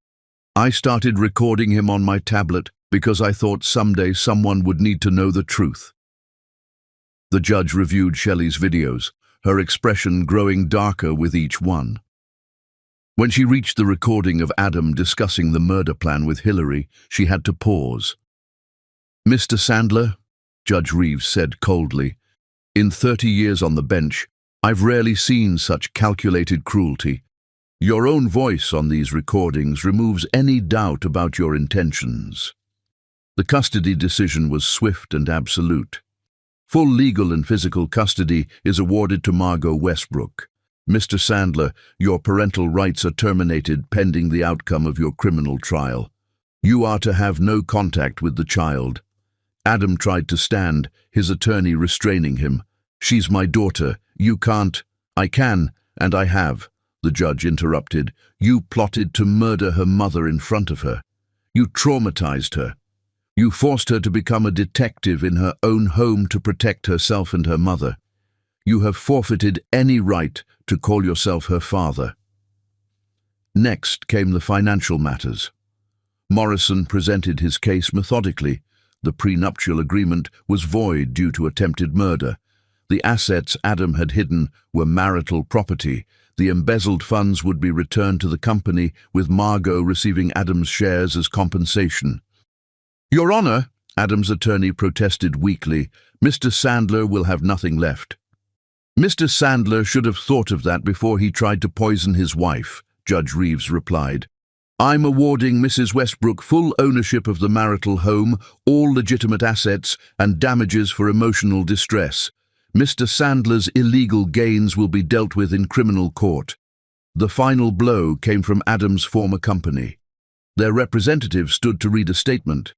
I started recording him on my tablet because I thought someday someone would need to know the truth." The judge reviewed Shelley's videos, her expression growing darker with each one. When she reached the recording of Adam discussing the murder plan with Hillary, she had to pause. "Mr. Sandler," Judge Reeves said coldly, "in 30 years on the bench, I've rarely seen such calculated cruelty. Your own voice on these recordings removes any doubt about your intentions." The custody decision was swift and absolute. Full legal and physical custody is awarded to Margot Westbrook. "Mr. Sandler, your parental rights are terminated pending the outcome of your criminal trial. You are to have no contact with the child." Adam tried to stand, his attorney restraining him. "She's my daughter. You can't." "I can, and I have," the judge interrupted. "You plotted to murder her mother in front of her. You traumatized her. You forced her to become a detective in her own home to protect herself and her mother. You have forfeited any right to call yourself her father." Next came the financial matters. Morrison presented his case methodically. The prenuptial agreement was void due to attempted murder. The assets Adam had hidden were marital property. The embezzled funds would be returned to the company, with Margot receiving Adam's shares as compensation. "Your Honor," Adam's attorney protested weakly, "Mr. Sandler will have nothing left." "Mr. Sandler should have thought of that before he tried to poison his wife," Judge Reeves replied. "I'm awarding Mrs. Westbrook full ownership of the marital home, all legitimate assets, and damages for emotional distress. Mr. Sandler's illegal gains will be dealt with in criminal court." The final blow came from Adam's former company. Their representative stood to read a statement.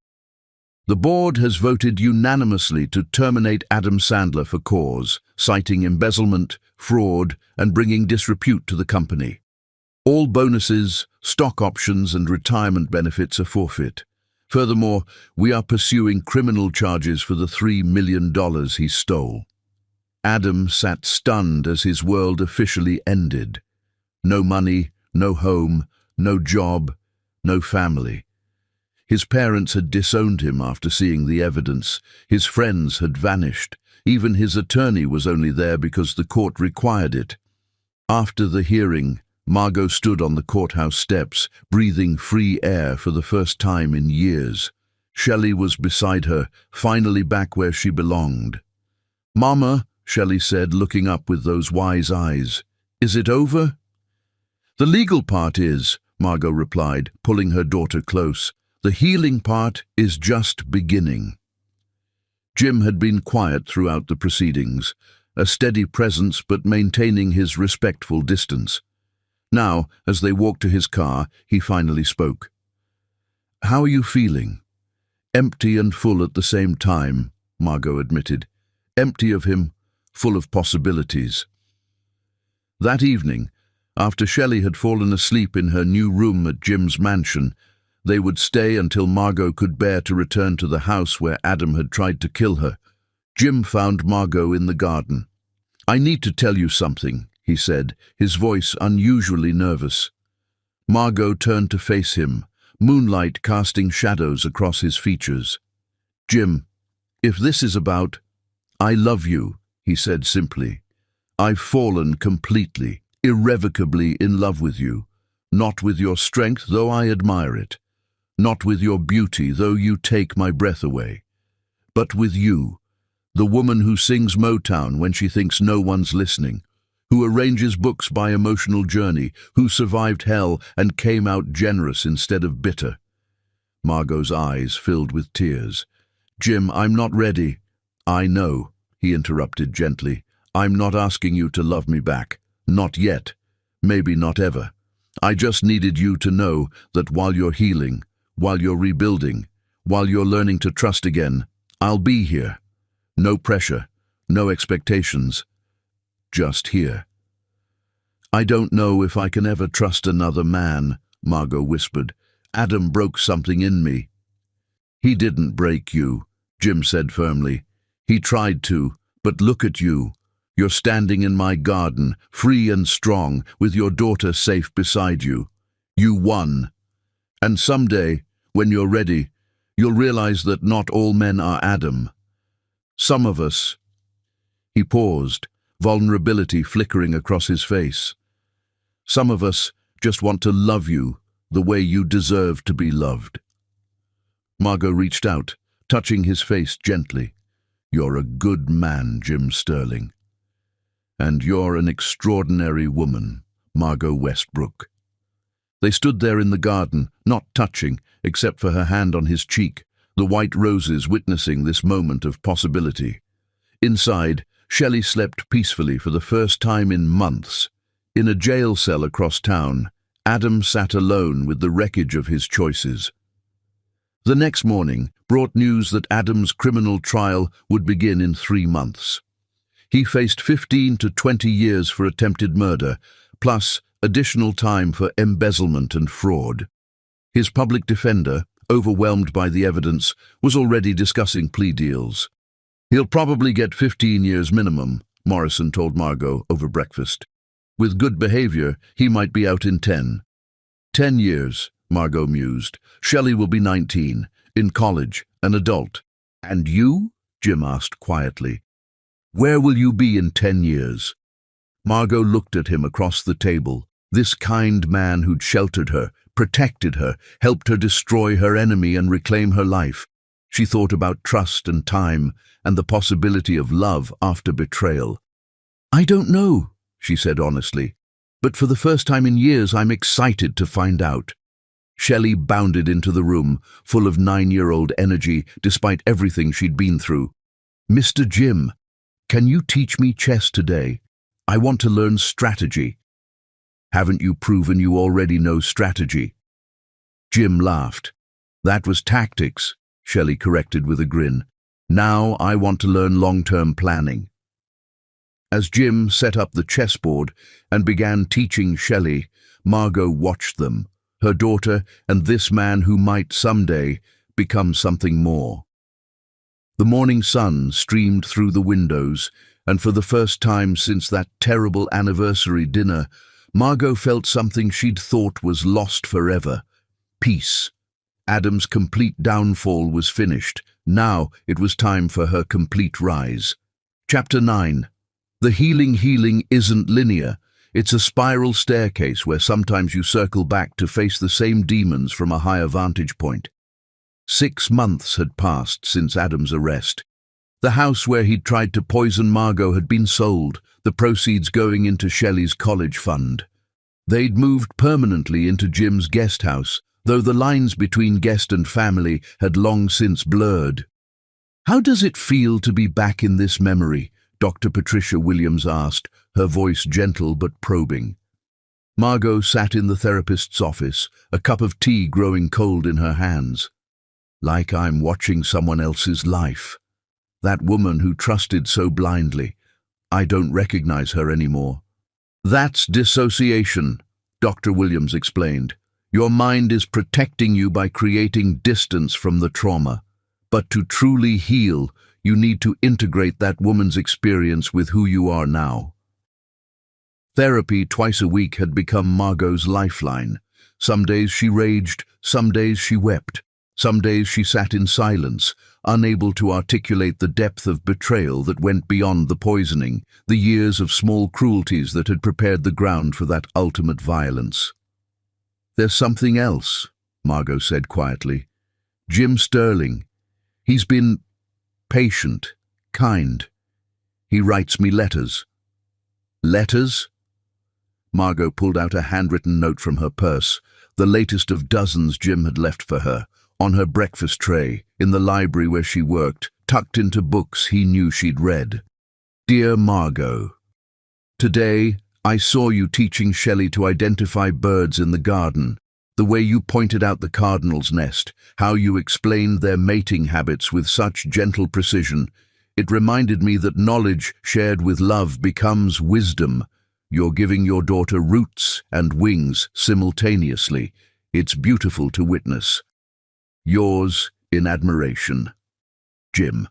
"The board has voted unanimously to terminate Adam Sandler for cause, citing embezzlement, fraud, and bringing disrepute to the company. All bonuses, stock options, and retirement benefits are forfeit. Furthermore, we are pursuing criminal charges for the $3 million he stole." Adam sat stunned as his world officially ended. No money, no home, no job, no family. His parents had disowned him after seeing the evidence. His friends had vanished. Even his attorney was only there because the court required it. After the hearing, Margot stood on the courthouse steps, breathing free air for the first time in years. Shelley was beside her, finally back where she belonged. "Mama," Shelley said, looking up with those wise eyes, "is it over?" "The legal part is," Margot replied, pulling her daughter close. "The healing part is just beginning." Jim had been quiet throughout the proceedings, a steady presence but maintaining his respectful distance. Now, as they walked to his car, he finally spoke. "How are you feeling?" "Empty and full at the same time," Margot admitted. "Empty of him, full of possibilities." That evening, after Shelley had fallen asleep in her new room at Jim's mansion, they would stay until Margot could bear to return to the house where Adam had tried to kill her. Jim found Margot in the garden. "I need to tell you something," he said, his voice unusually nervous. Margot turned to face him, moonlight casting shadows across his features. "Jim, if this is about—" "I love you," he said simply. "I've fallen completely, irrevocably in love with you. Not with your strength, though I admire it. Not with your beauty, though you take my breath away. But with you, the woman who sings Motown when she thinks no one's listening, who arranges books by emotional journey, who survived hell and came out generous instead of bitter. Margot's eyes filled with tears. Jim, I'm not ready. I know, he interrupted gently. I'm not asking you to love me back. Not yet. Maybe not ever. I just needed you to know that while you're healing, while you're rebuilding, while you're learning to trust again, I'll be here. No pressure, no expectations. Just here. I don't know if I can ever trust another man, Margot whispered. Adam broke something in me. He didn't break you, Jim said firmly. He tried to, but look at you. You're standing in my garden, free and strong, with your daughter safe beside you. You won. And someday, when you're ready, you'll realize that not all men are Adam. Some of us. He paused, vulnerability flickering across his face. Some of us just want to love you the way you deserve to be loved. Margot reached out, touching his face gently. You're a good man, Jim Sterling. And you're an extraordinary woman, Margot Westbrook. They stood there in the garden, not touching, except for her hand on his cheek, the white roses witnessing this moment of possibility. Inside, Shelley slept peacefully for the first time in months. In a jail cell across town, Adam sat alone with the wreckage of his choices. The next morning brought news that Adam's criminal trial would begin in 3 months. He faced 15 to 20 years for attempted murder, plus additional time for embezzlement and fraud. His public defender, overwhelmed by the evidence, was already discussing plea deals. He'll probably get 15 years minimum, Morrison told Margot over breakfast. With good behavior, he might be out in 10. 10 years, Margot mused. Shelley will be 19, in college, an adult. And you? Jim asked quietly. Where will you be in 10 years? Margot looked at him across the table, this kind man who'd sheltered her, protected her, helped her destroy her enemy and reclaim her life. She thought about trust and time and the possibility of love after betrayal. I don't know, she said honestly, but for the first time in years I'm excited to find out. Shelley bounded into the room, full of 9-year-old energy despite everything she'd been through. Mr. Jim, can you teach me chess today? I want to learn strategy. Haven't you proven you already know strategy? Jim laughed. That was tactics, Shelley corrected with a grin. Now I want to learn long-term planning. As Jim set up the chessboard and began teaching Shelley, Margot watched them, her daughter and this man who might someday become something more. The morning sun streamed through the windows, and for the first time since that terrible anniversary dinner, Margot felt something she'd thought was lost forever. Peace. Adam's complete downfall was finished. Now it was time for her complete rise. Chapter 9. The healing isn't linear. It's a spiral staircase where sometimes you circle back to face the same demons from a higher vantage point. 6 months had passed since Adam's arrest. The house where he'd tried to poison Margot had been sold, the proceeds going into Shelley's college fund. They'd moved permanently into Jim's guest house, though the lines between guest and family had long since blurred. How does it feel to be back in this memory? Dr. Patricia Williams asked, her voice gentle but probing. Margot sat in the therapist's office, a cup of tea growing cold in her hands. Like I'm watching someone else's life. That woman who trusted so blindly. I don't recognize her anymore. That's dissociation, Dr. Williams explained. Your mind is protecting you by creating distance from the trauma. But to truly heal, you need to integrate that woman's experience with who you are now. Therapy twice a week had become Margot's lifeline. Some days she raged, some days she wept. Some days she sat in silence, unable to articulate the depth of betrayal that went beyond the poisoning, the years of small cruelties that had prepared the ground for that ultimate violence. There's something else, Margot said quietly. Jim Sterling. He's been patient, kind. He writes me letters. Letters? Margot pulled out a handwritten note from her purse, the latest of dozens Jim had left for her, on her breakfast tray, in the library where she worked, tucked into books he knew she'd read. Dear Margot, today I saw you teaching Shelley to identify birds in the garden, the way you pointed out the cardinal's nest, how you explained their mating habits with such gentle precision. It reminded me that knowledge shared with love becomes wisdom. You're giving your daughter roots and wings simultaneously. It's beautiful to witness. Yours in admiration, Jim.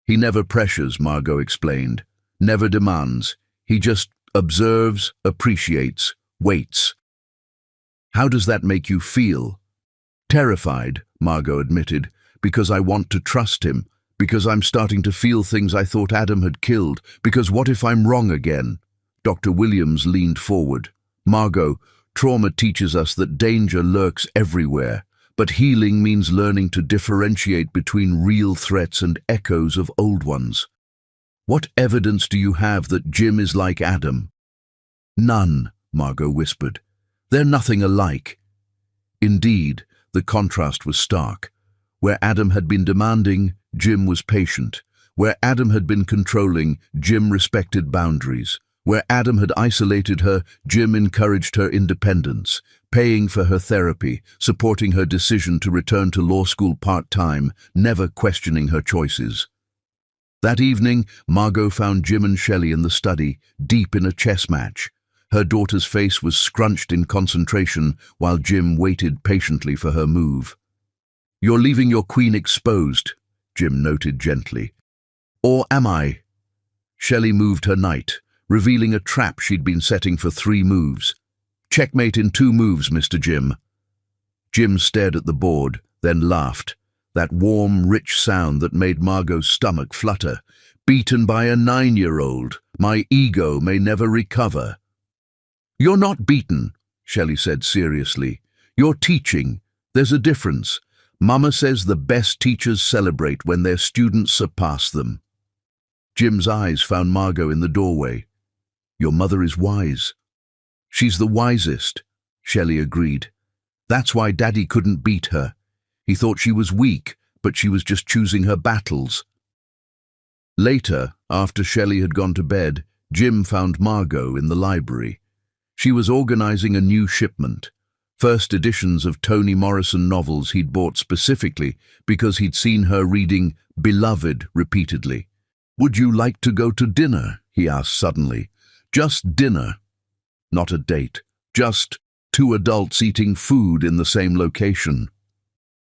He never pressures, Margot explained, never demands. He just observes, appreciates, waits. How does that make you feel? Terrified, Margot admitted, because I want to trust him, because I'm starting to feel things I thought Adam had killed, because what if I'm wrong again? Dr. Williams leaned forward. Margot, trauma teaches us that danger lurks everywhere, but healing means learning to differentiate between real threats and echoes of old ones. What evidence do you have that Jim is like Adam? None, Margot whispered. They're nothing alike. Indeed, the contrast was stark. Where Adam had been demanding, Jim was patient. Where Adam had been controlling, Jim respected boundaries. Where Adam had isolated her, Jim encouraged her independence, paying for her therapy, supporting her decision to return to law school part-time, never questioning her choices. That evening, Margot found Jim and Shelley in the study, deep in a chess match. Her daughter's face was scrunched in concentration while Jim waited patiently for her move. You're leaving your queen exposed, Jim noted gently. Or am I? Shelley moved her knight, revealing a trap she'd been setting for 3 moves. Checkmate in 2 moves, Mr. Jim. Jim stared at the board, then laughed, that warm, rich sound that made Margot's stomach flutter. Beaten by a 9-year-old, my ego may never recover. You're not beaten, Shelley said seriously. You're teaching. There's a difference. Mama says the best teachers celebrate when their students surpass them. Jim's eyes found Margot in the doorway. Your mother is wise. She's the wisest, Shelley agreed. That's why Daddy couldn't beat her. He thought she was weak, but she was just choosing her battles. Later, after Shelley had gone to bed, Jim found Margot in the library. She was organizing a new shipment, first editions of Toni Morrison novels he'd bought specifically because he'd seen her reading Beloved repeatedly. Would you like to go to dinner? He asked suddenly. Just dinner. Not a date. Just 2 adults eating food in the same location.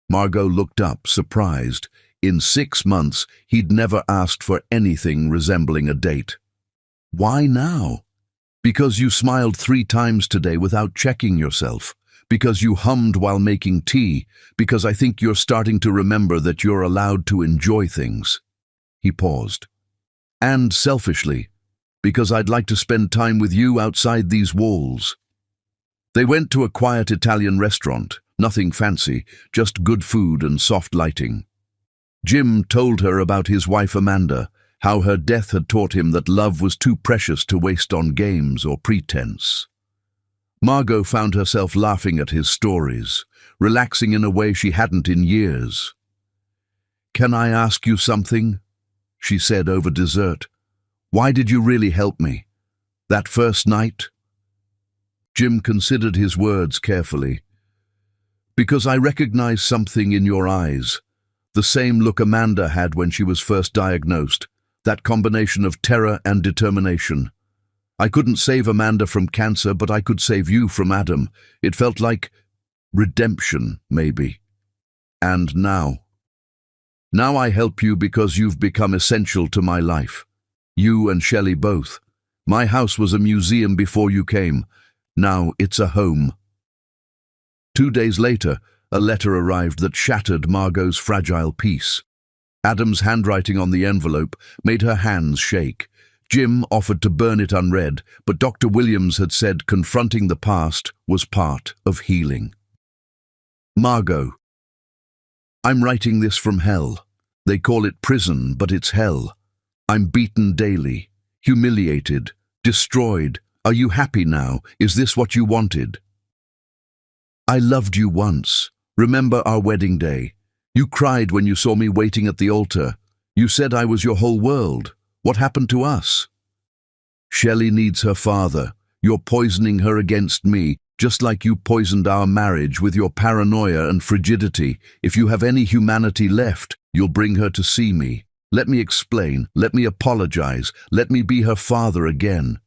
Margot looked up, surprised. In 6 months, he'd never asked for anything resembling a date. Why now? Because you smiled 3 times today without checking yourself. Because you hummed while making tea. Because I think you're starting to remember that you're allowed to enjoy things. He paused. And selfishly, because I'd like to spend time with you outside these walls. They went to a quiet Italian restaurant, nothing fancy, just good food and soft lighting. Jim told her about his wife Amanda, how her death had taught him that love was too precious to waste on games or pretense. Margot found herself laughing at his stories, relaxing in a way she hadn't in years. Can I ask you something? She said over dessert. Why did you really help me? That first night? Jim considered his words carefully. Because I recognized something in your eyes, the same look Amanda had when she was first diagnosed, that combination of terror and determination. I couldn't save Amanda from cancer, but I could save you from Adam. It felt like redemption, maybe. And now I help you because you've become essential to my life. You and Shelley both. My house was a museum before you came. Now it's a home. 2 days later, a letter arrived that shattered Margot's fragile peace. Adam's handwriting on the envelope made her hands shake. Jim offered to burn it unread, but Dr. Williams had said confronting the past was part of healing. Margot. I'm writing this from hell. They call it prison, but it's hell. I'm beaten daily, humiliated, destroyed. Are you happy now? Is this what you wanted? I loved you once. Remember our wedding day? You cried when you saw me waiting at the altar. You said I was your whole world. What happened to us? Shelley needs her father. You're poisoning her against me, just like you poisoned our marriage with your paranoia and frigidity. If you have any humanity left, you'll bring her to see me. Let me explain. Let me apologize. Let me be her father again.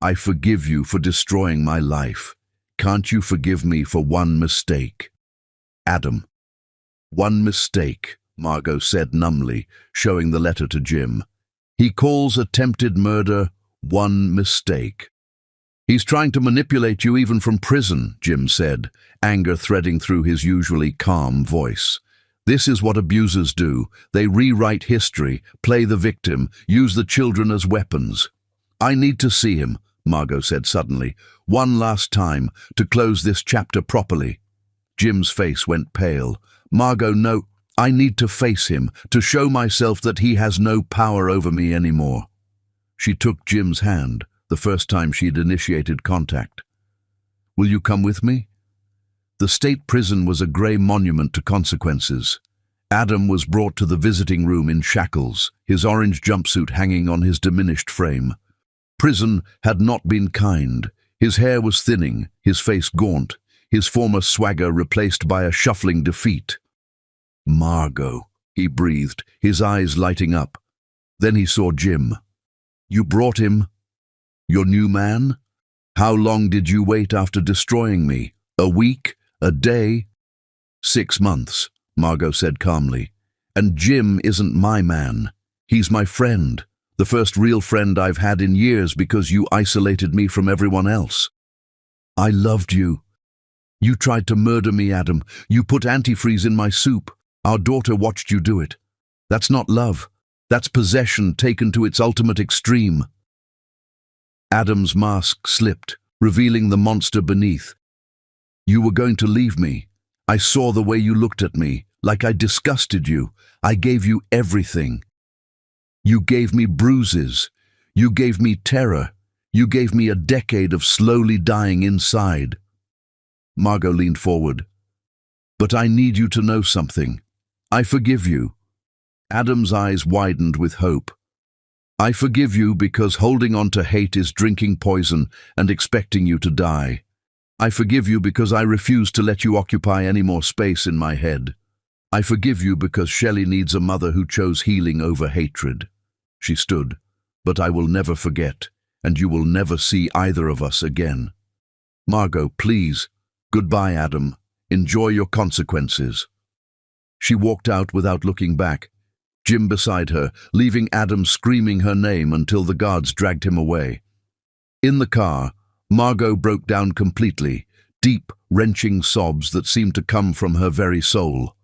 I forgive you for destroying my life. Can't you forgive me for one mistake? Adam. One mistake, Margot said numbly, showing the letter to Jim. He calls attempted murder one mistake. He's trying to manipulate you even from prison, Jim said, anger threading through his usually calm voice. This is what abusers do. They rewrite history, play the victim, use the children as weapons. I need to see him, Margot said suddenly, one last time, to close this chapter properly. Jim's face went pale. Margot, no, I need to face him, to show myself that he has no power over me anymore. She took Jim's hand, the first time she'd initiated contact. Will you come with me? The state prison was a grey monument to consequences. Adam was brought to the visiting room in shackles, his orange jumpsuit hanging on his diminished frame. Prison had not been kind. His hair was thinning, his face gaunt, his former swagger replaced by a shuffling defeat. Margot, he breathed, his eyes lighting up. Then he saw Jim. You brought him? Your new man? How long did you wait after destroying me? A week? A day? 6 months, Margot said calmly. And Jim isn't my man. He's my friend, the first real friend I've had in years because you isolated me from everyone else. I loved you. You tried to murder me, Adam. You put antifreeze in my soup. Our daughter watched you do it. That's not love. That's possession taken to its ultimate extreme. Adam's mask slipped, revealing the monster beneath. You were going to leave me. I saw the way you looked at me, like I disgusted you. I gave you everything. You gave me bruises. You gave me terror. You gave me a decade of slowly dying inside. Margot leaned forward. But I need you to know something. I forgive you. Adam's eyes widened with hope. I forgive you because holding on to hate is drinking poison and expecting you to die. I forgive you because I refuse to let you occupy any more space in my head. I forgive you because Shelley needs a mother who chose healing over hatred. She stood. But I will never forget, and you will never see either of us again. Margot, please. Goodbye, Adam. Enjoy your consequences. She walked out without looking back, Jim beside her, leaving Adam screaming her name until the guards dragged him away. In the car, Margot broke down completely, deep, wrenching sobs that seemed to come from her very soul.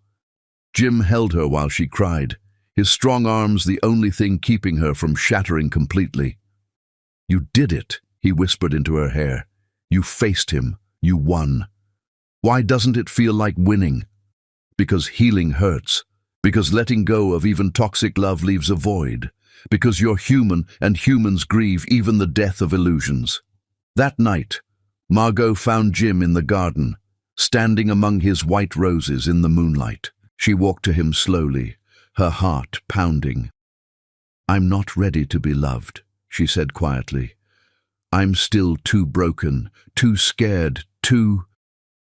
Jim held her while she cried, his strong arms the only thing keeping her from shattering completely. You did it, he whispered into her hair. You faced him. You won. Why doesn't it feel like winning? Because healing hurts. Because letting go of even toxic love leaves a void. Because you're human and humans grieve even the death of illusions. That night, Margot found Jim in the garden, standing among his white roses in the moonlight. She walked to him slowly, her heart pounding. I'm not ready to be loved, she said quietly. I'm still too broken, too scared, too...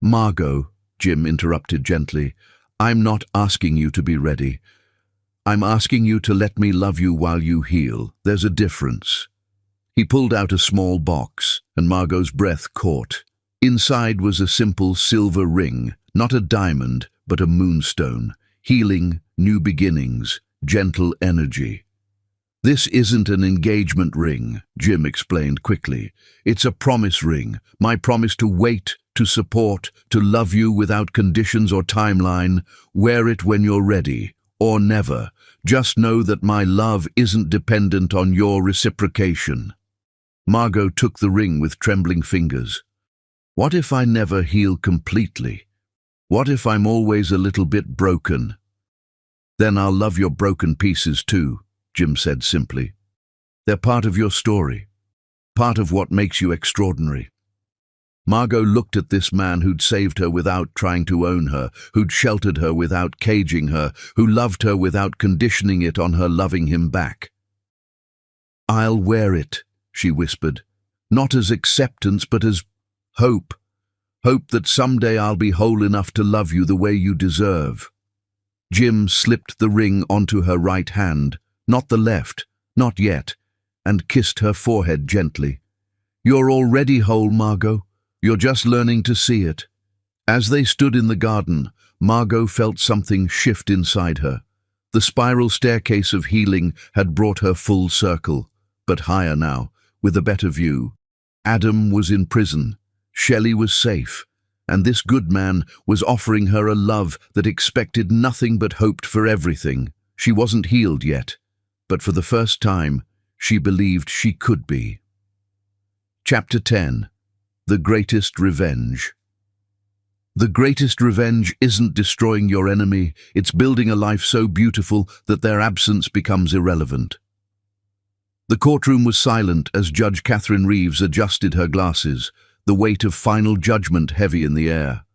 Margot, Jim interrupted gently, I'm not asking you to be ready. I'm asking you to let me love you while you heal. There's a difference. He pulled out a small box, and Margot's breath caught. Inside was a simple silver ring, not a diamond, but a moonstone. Healing, new beginnings, gentle energy. This isn't an engagement ring, Jim explained quickly. It's a promise ring, my promise to wait, to support, to love you without conditions or timeline. Wear it when you're ready, or never. Just know that my love isn't dependent on your reciprocation." Margot took the ring with trembling fingers. "What if I never heal completely? What if I'm always a little bit broken?" "Then I'll love your broken pieces too," Jim said simply. "They're part of your story, part of what makes you extraordinary." Margot looked at this man who'd saved her without trying to own her, who'd sheltered her without caging her, who loved her without conditioning it on her loving him back. "I'll wear it," she whispered, "not as acceptance but as hope. Hope that someday I'll be whole enough to love you the way you deserve." Jim slipped the ring onto her right hand, not the left, not yet, and kissed her forehead gently. "You're already whole, Margot. You're just learning to see it." As they stood in the garden, Margot felt something shift inside her. The spiral staircase of healing had brought her full circle, but higher now, with a better view. Adam was in prison. Shelley was safe. And this good man was offering her a love that expected nothing but hoped for everything. She wasn't healed yet, but for the first time, she believed she could be. Chapter 10. The Greatest Revenge. The greatest revenge isn't destroying your enemy, it's building a life so beautiful that their absence becomes irrelevant. The courtroom was silent as Judge Catherine Reeves adjusted her glasses, the weight of final judgment heavy in the air.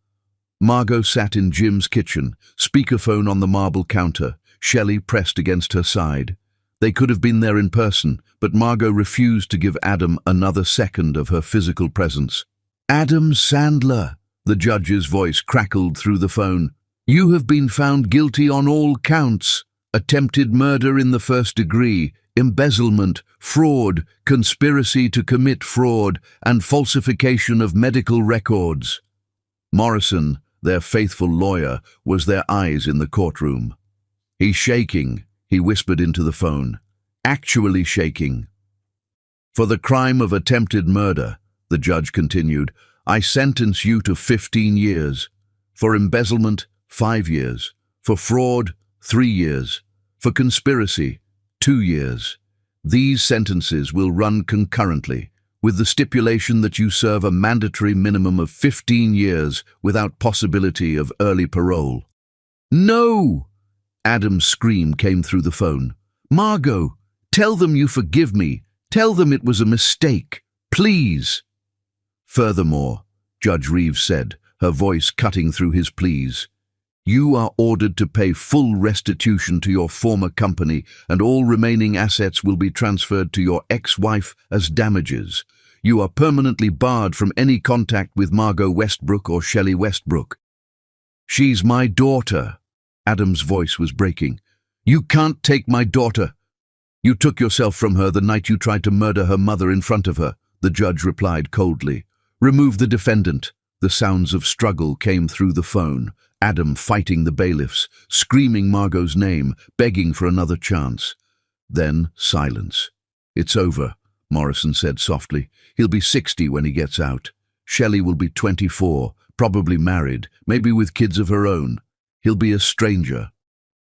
Margot sat in Jim's kitchen, speakerphone on the marble counter, Shelley pressed against her side. They could have been there in person, but Margot refused to give Adam another second of her physical presence. "Adam Sandler," the judge's voice crackled through the phone. "You have been found guilty on all counts. Attempted murder in the first degree, embezzlement, fraud, conspiracy to commit fraud, and falsification of medical records." Morrison, their faithful lawyer, was their eyes in the courtroom. "He's shaking," he whispered into the phone. "Actually shaking." "For the crime of attempted murder," the judge continued, "I sentence you to 15 years. For embezzlement, 5 years. For fraud, 3 years. For conspiracy, 2 years. These sentences will run concurrently, with the stipulation that you serve a mandatory minimum of 15 years without possibility of early parole." "No!" Adam's scream came through the phone. "Margot, tell them you forgive me. Tell them it was a mistake. Please." "Furthermore," Judge Reeves said, her voice cutting through his pleas, "you are ordered to pay full restitution to your former company, and all remaining assets will be transferred to your ex-wife as damages. You are permanently barred from any contact with Margot Westbrook or Shelley Westbrook." "She's my daughter." Adam's voice was breaking. "You can't take my daughter." "You took yourself from her the night you tried to murder her mother in front of her," the judge replied coldly. "Remove the defendant." The sounds of struggle came through the phone. Adam fighting the bailiffs, screaming Margot's name, begging for another chance. Then silence. "It's over," Morrison said softly. "He'll be 60 when he gets out. Shelley will be 24, probably married, maybe with kids of her own. He'll be a stranger."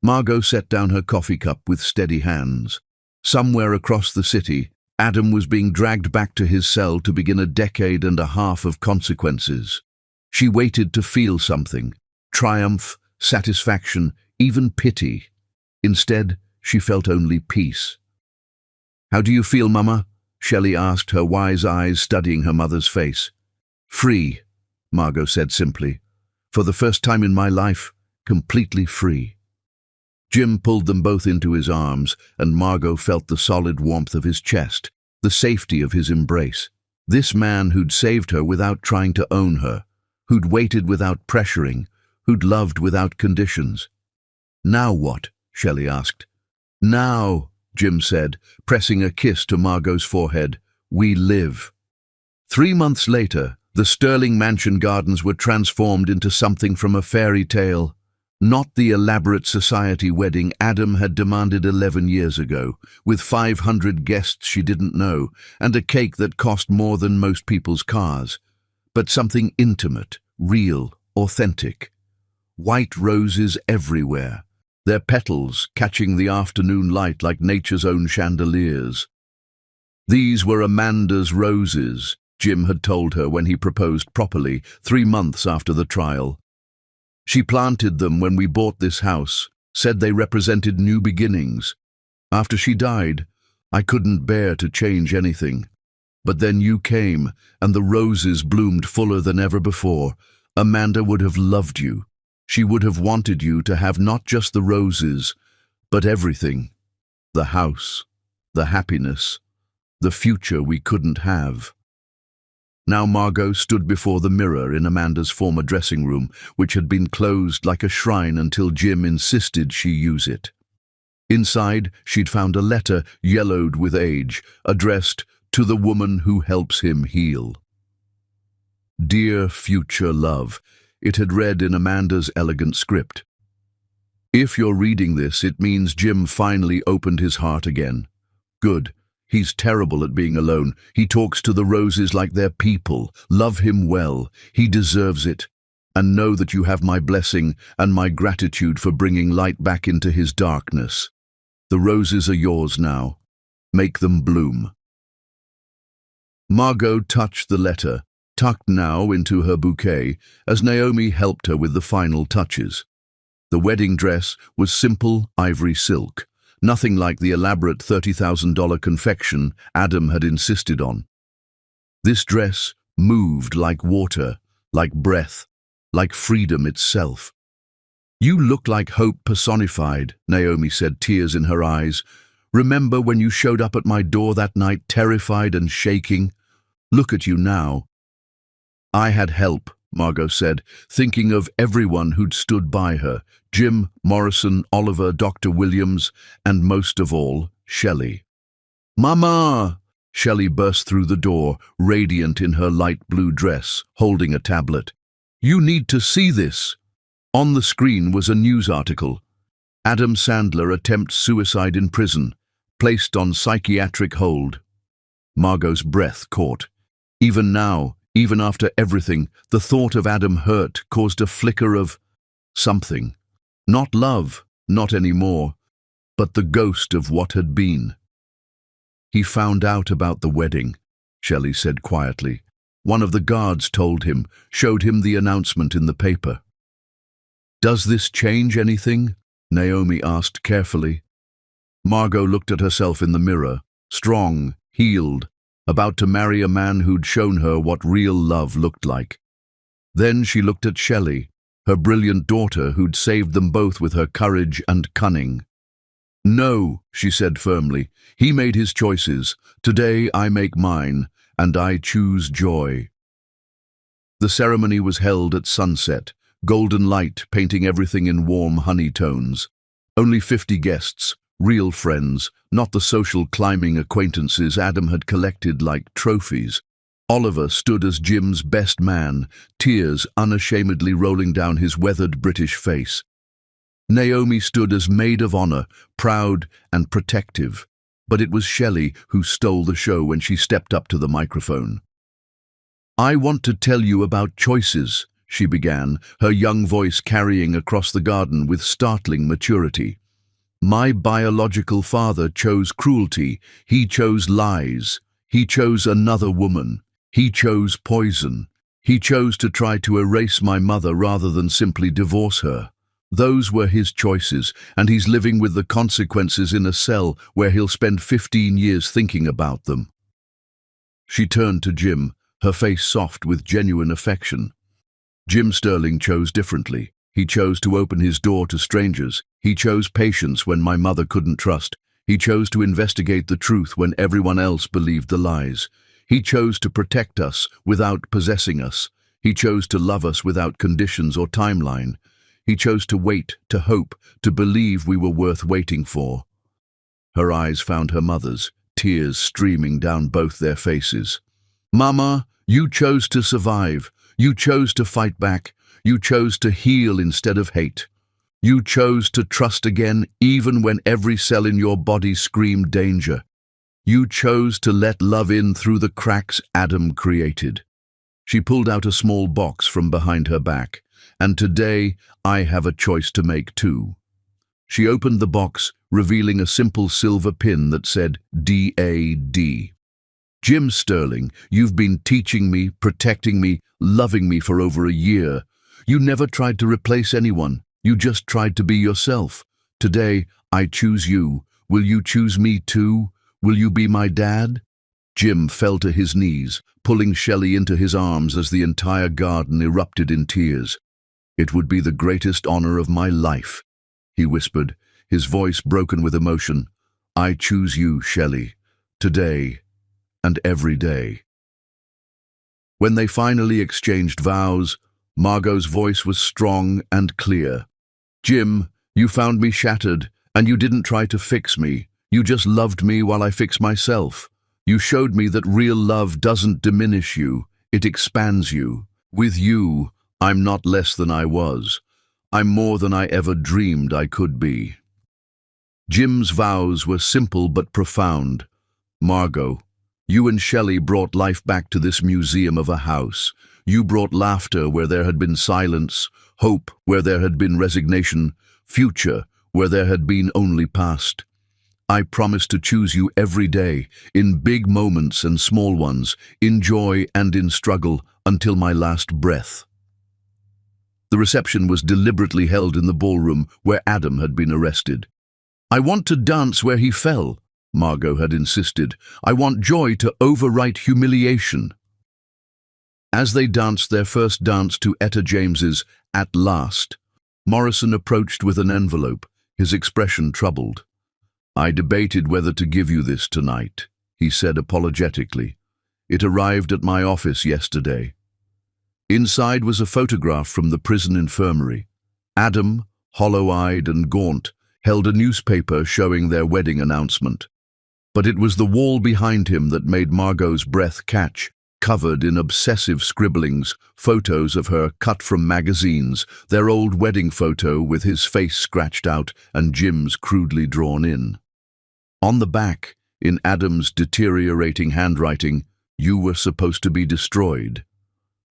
Margot set down her coffee cup with steady hands. Somewhere across the city, Adam was being dragged back to his cell to begin a decade and a half of consequences. She waited to feel something. Triumph, satisfaction, even pity. Instead, she felt only peace. "How do you feel, Mama?" Shelley asked, her wise eyes studying her mother's face. "Free," Margot said simply. "For the first time in my life, completely free." Jim pulled them both into his arms, and Margot felt the solid warmth of his chest, the safety of his embrace. This man who'd saved her without trying to own her, who'd waited without pressuring, who'd loved without conditions. "Now what?" Shelley asked. "Now," Jim said, pressing a kiss to Margot's forehead, "we live." 3 months later, the Sterling Mansion gardens were transformed into something from a fairy tale. Not the elaborate society wedding Adam had demanded 11 years ago, with 500 guests she didn't know, and a cake that cost more than most people's cars. But something intimate, real, authentic. White roses everywhere. their petals catching the afternoon light like nature's own chandeliers. These were Amanda's roses, Jim had told her when he proposed properly, 3 months after the trial. She planted them when we bought this house, said they represented new beginnings. After she died, I couldn't bear to change anything. But then you came, and the roses bloomed fuller than ever before. Amanda would have loved you. She would have wanted you to have not just the roses, but everything. The house, the happiness, the future we couldn't have. Now Margot stood before the mirror in Amanda's former dressing room, which had been closed like a shrine until Jim insisted she use it. Inside, she'd found a letter, yellowed with age, addressed to the woman who helps him heal. Dear future love, it had read in Amanda's elegant script. If you're reading this, it means Jim finally opened his heart again. Good. He's terrible at being alone. He talks to the roses like they're people. Love him well. He deserves it. And know that you have my blessing and my gratitude for bringing light back into his darkness. The roses are yours now. Make them bloom. Margot touched the letter, tucked now into her bouquet, as Naomi helped her with the final touches. The wedding dress was simple ivory silk, nothing like the elaborate $30,000 confection Adam had insisted on. This dress moved like water, like breath, like freedom itself. You look like hope personified, Naomi said, tears in her eyes. Remember when you showed up at my door that night, terrified and shaking? Look at you now. I had help, Margot said, thinking of everyone who'd stood by her, Jim, Morrison, Oliver, Dr. Williams, and most of all, Shelley. Mama! Shelley burst through the door, radiant in her light blue dress, holding a tablet. You need to see this. On the screen was a news article. Adam Sandler attempts suicide in prison, placed on psychiatric hold. Margot's breath caught. Even now, even after everything, the thought of Adam hurt caused a flicker of something. Not love, not anymore, but the ghost of what had been. He found out about the wedding, Shelley said quietly. One of the guards told him, showed him the announcement in the paper. Does this change anything? Naomi asked carefully. Margot looked at herself in the mirror, strong, healed, about to marry a man who'd shown her what real love looked like. Then she looked at Shelley, her brilliant daughter who'd saved them both with her courage and cunning. No, she said firmly, he made his choices. Today I make mine, and I choose joy. The ceremony was held at sunset, golden light painting everything in warm honey tones. Only 50 guests, real friends, not the social climbing acquaintances Adam had collected like trophies. Oliver stood as Jim's best man, tears unashamedly rolling down his weathered British face. Naomi stood as maid of honor, proud and protective, but it was Shelley who stole the show when she stepped up to the microphone. I want to tell you about choices, she began, her young voice carrying across the garden with startling maturity. My biological father chose cruelty. He chose lies. He chose another woman. He chose poison. He chose to try to erase my mother rather than simply divorce her. Those were his choices, and he's living with the consequences in a cell where he'll spend 15 years thinking about them. She turned to Jim, her face soft with genuine affection. Jim Sterling chose differently. He chose to open his door to strangers. He chose patience when my mother couldn't trust. He chose to investigate the truth when everyone else believed the lies. He chose to protect us without possessing us. He chose to love us without conditions or timeline. He chose to wait, to hope, to believe we were worth waiting for. Her eyes found her mother's, tears streaming down both their faces. Mama, you chose to survive. You chose to fight back. You chose to heal instead of hate. You chose to trust again even when every cell in your body screamed danger. You chose to let love in through the cracks Adam created. She pulled out a small box from behind her back. And today, I have a choice to make too. She opened the box, revealing a simple silver pin that said DAD. Jim Sterling, you've been teaching me, protecting me, loving me for over a year. You never tried to replace anyone. You just tried to be yourself. Today, I choose you. Will you choose me too? Will you be my dad? Jim fell to his knees, pulling Shelley into his arms as the entire garden erupted in tears. It would be the greatest honor of my life, he whispered, his voice broken with emotion. I choose you, Shelley, today and every day. When they finally exchanged vows, Margot's voice was strong and clear. Jim, you found me shattered, and you didn't try to fix me. You just loved me while I fix myself. You showed me that real love doesn't diminish you, it expands you. With you, I'm not less than I was. I'm more than I ever dreamed I could be. Jim's vows were simple but profound. Margot, you and Shelley brought life back to this museum of a house. You brought laughter where there had been silence, hope where there had been resignation, future where there had been only past. I promise to choose you every day, in big moments and small ones, in joy and in struggle, until my last breath. The reception was deliberately held in the ballroom where Adam had been arrested. I want to dance where he fell, Margot had insisted. I want joy to overwrite humiliation. As they danced their first dance to Etta James's At Last, Morrison approached with an envelope, his expression troubled. I debated whether to give you this tonight, he said apologetically. It arrived at my office yesterday. Inside was a photograph from the prison infirmary. Adam, hollow-eyed and gaunt, held a newspaper showing their wedding announcement. But it was the wall behind him that made Margot's breath catch, covered in obsessive scribblings, photos of her cut from magazines, their old wedding photo with his face scratched out and Jim's crudely drawn in. On the back, in Adam's deteriorating handwriting, you were supposed to be destroyed.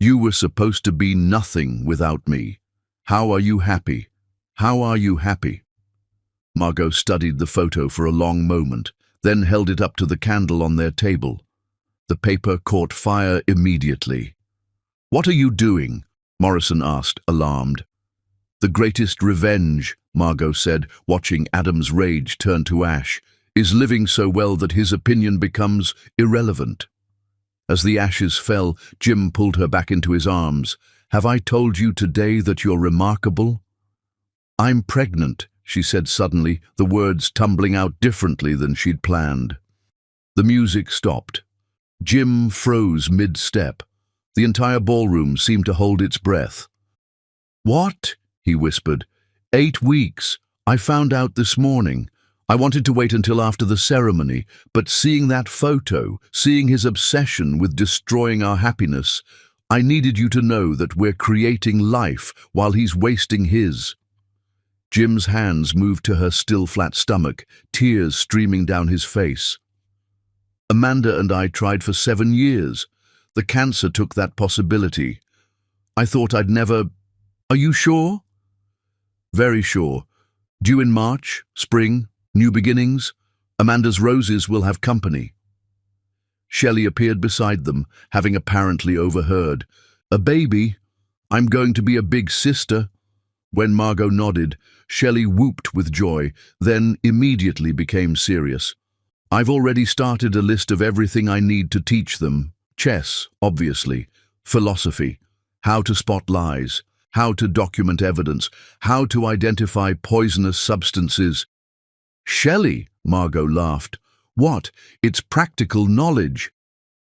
You were supposed to be nothing without me. How are you happy? How are you happy? Margot studied the photo for a long moment, then held it up to the candle on their table. The paper caught fire immediately. What are you doing? Morrison asked, alarmed. The greatest revenge, Margot said, watching Adam's rage turn to ash, is living so well that his opinion becomes irrelevant. As the ashes fell, Jim pulled her back into his arms. Have I told you today that you're remarkable? I'm pregnant, she said suddenly, the words tumbling out differently than she'd planned. The music stopped. Jim froze mid-step. The entire ballroom seemed to hold its breath. What? He whispered. 8 weeks. I found out this morning. I wanted to wait until after the ceremony, but seeing that photo, seeing his obsession with destroying our happiness, I needed you to know that we're creating life while he's wasting his. Jim's hands moved to her still flat stomach, tears streaming down his face. Amanda and I tried for 7 years. The cancer took that possibility. I thought I'd never... Are you sure? Very sure. Due in March, spring, new beginnings. Amanda's roses will have company. Shelley appeared beside them, having apparently overheard. A baby? I'm going to be a big sister. When Margot nodded, Shelley whooped with joy, then immediately became serious. I've already started a list of everything I need to teach them. Chess, obviously. Philosophy. How to spot lies. How to document evidence. How to identify poisonous substances. Shelley, Margot laughed. What? It's practical knowledge.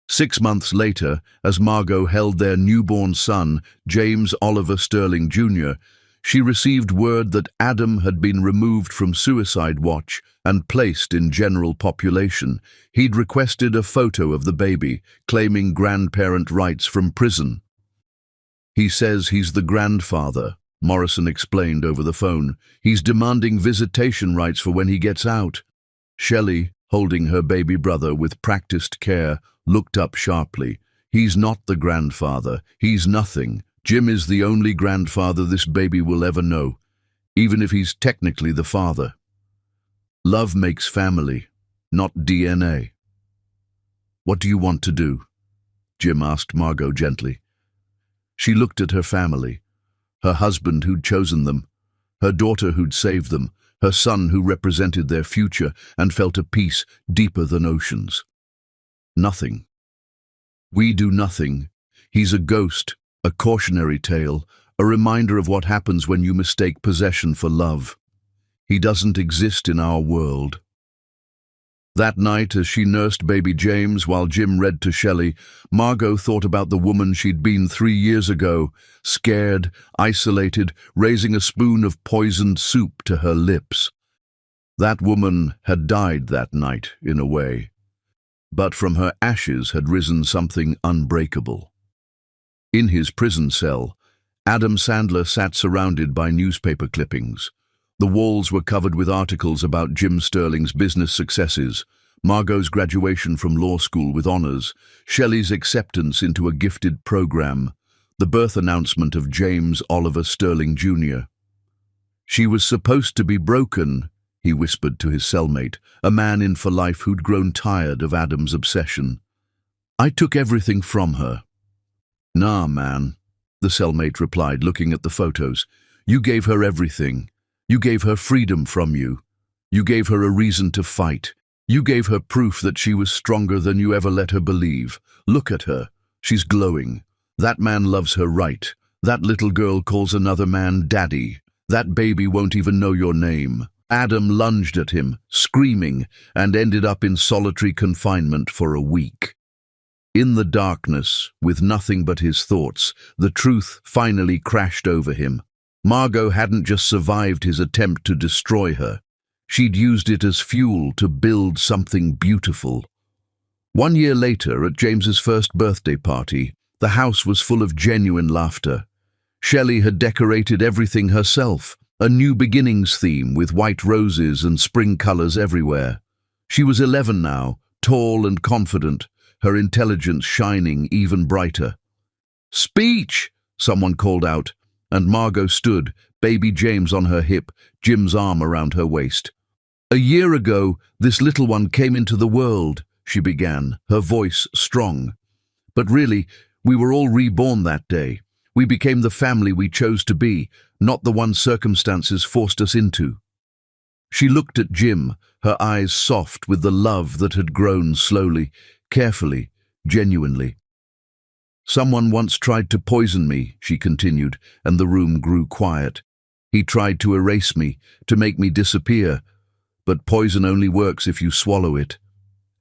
6 months later, as Margot held their newborn son, James Oliver Sterling Jr., she received word that Adam had been removed from suicide watch and placed in general population. He'd requested a photo of the baby, claiming grandparent rights from prison. He says he's the grandfather, Morrison explained over the phone. He's demanding visitation rights for when he gets out. Shelley, holding her baby brother with practiced care, looked up sharply. He's not the grandfather. He's nothing. Jim is the only grandfather this baby will ever know. even if he's technically the father. Love makes family, not DNA. What do you want to do? Jim asked Margot gently. She looked at her family, her husband who'd chosen them, her daughter who'd saved them, her son who represented their future, and felt a peace deeper than oceans. Nothing. We do nothing. He's a ghost, a cautionary tale, a reminder of what happens when you mistake possession for love. He doesn't exist in our world. That night, as she nursed baby James while Jim read to Shelley, Margot thought about the woman she'd been 3 years ago, scared, isolated, raising a spoon of poisoned soup to her lips. That woman had died that night, in a way. But from her ashes had risen something unbreakable. In his prison cell, Adam Sandler sat surrounded by newspaper clippings. The walls were covered with articles about Jim Sterling's business successes, Margot's graduation from law school with honors, Shelley's acceptance into a gifted program, the birth announcement of James Oliver Sterling Jr. She was supposed to be broken, he whispered to his cellmate, a man in for life who'd grown tired of Adam's obsession. I took everything from her. Nah, man, the cellmate replied, looking at the photos. You gave her everything. You gave her freedom from you. You gave her a reason to fight. You gave her proof that she was stronger than you ever let her believe. Look at her. She's glowing. That man loves her right. That little girl calls another man daddy. That baby won't even know your name. Adam lunged at him, screaming, and ended up in solitary confinement for a week. In the darkness, with nothing but his thoughts, the truth finally crashed over him. Margot hadn't just survived his attempt to destroy her. She'd used it as fuel to build something beautiful. 1 year later, at James's first birthday party, the house was full of genuine laughter. Shelley had decorated everything herself, a new beginnings theme with white roses and spring colors everywhere. She was 11 now, tall and confident, her intelligence shining even brighter. "Speech!" someone called out, and Margot stood, baby James on her hip, Jim's arm around her waist. "A year ago, this little one came into the world," she began, her voice strong. "But really, we were all reborn that day. We became the family we chose to be, not the one circumstances forced us into." She looked at Jim, her eyes soft with the love that had grown slowly, carefully, genuinely. "Someone once tried to poison me," she continued, and the room grew quiet. "He tried to erase me, to make me disappear. But poison only works if you swallow it.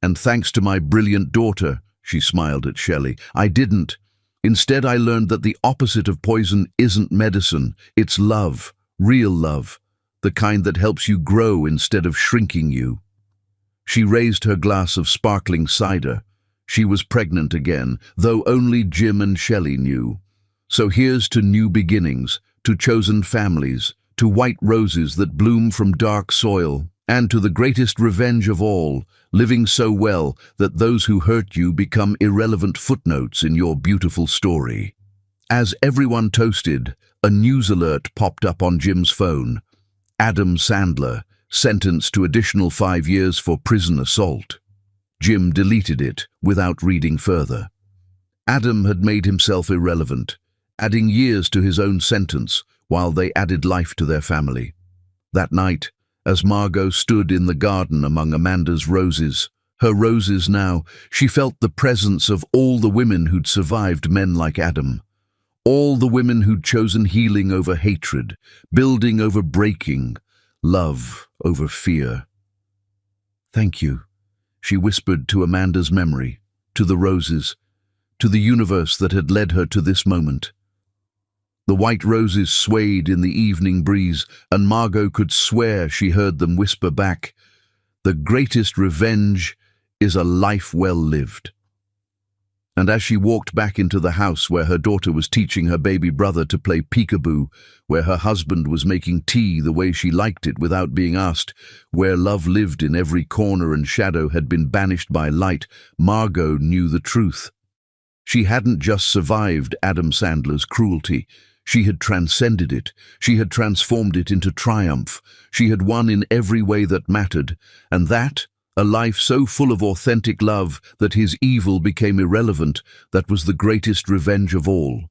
And thanks to my brilliant daughter," she smiled at Shelley, "I didn't. Instead, I learned that the opposite of poison isn't medicine, it's love, real love, the kind that helps you grow instead of shrinking you." She raised her glass of sparkling cider. She was pregnant again, though only Jim and Shelley knew. So here's to new beginnings, to chosen families, to white roses that bloom from dark soil, and to the greatest revenge of all, living so well that those who hurt you become irrelevant footnotes in your beautiful story. As everyone toasted, a news alert popped up on Jim's phone. Adam Sandler, sentenced to additional 5 years for prison assault. Jim deleted it without reading further. Adam had made himself irrelevant, adding years to his own sentence while they added life to their family. That night, as Margot stood in the garden among Amanda's roses, her roses now, she felt the presence of all the women who'd survived men like Adam. All the women who'd chosen healing over hatred, building over breaking, love over fear. "Thank you," she whispered to Amanda's memory, to the roses, to the universe that had led her to this moment. The white roses swayed in the evening breeze, and Margot could swear she heard them whisper back, "The greatest revenge is a life well lived." And as she walked back into the house where her daughter was teaching her baby brother to play peekaboo, where her husband was making tea the way she liked it without being asked, where love lived in every corner and shadow had been banished by light, Margot knew the truth. She hadn't just survived Adam Sandler's cruelty. She had transcended it. She had transformed it into triumph. She had won in every way that mattered, and that, a life so full of authentic love that his evil became irrelevant, that was the greatest revenge of all.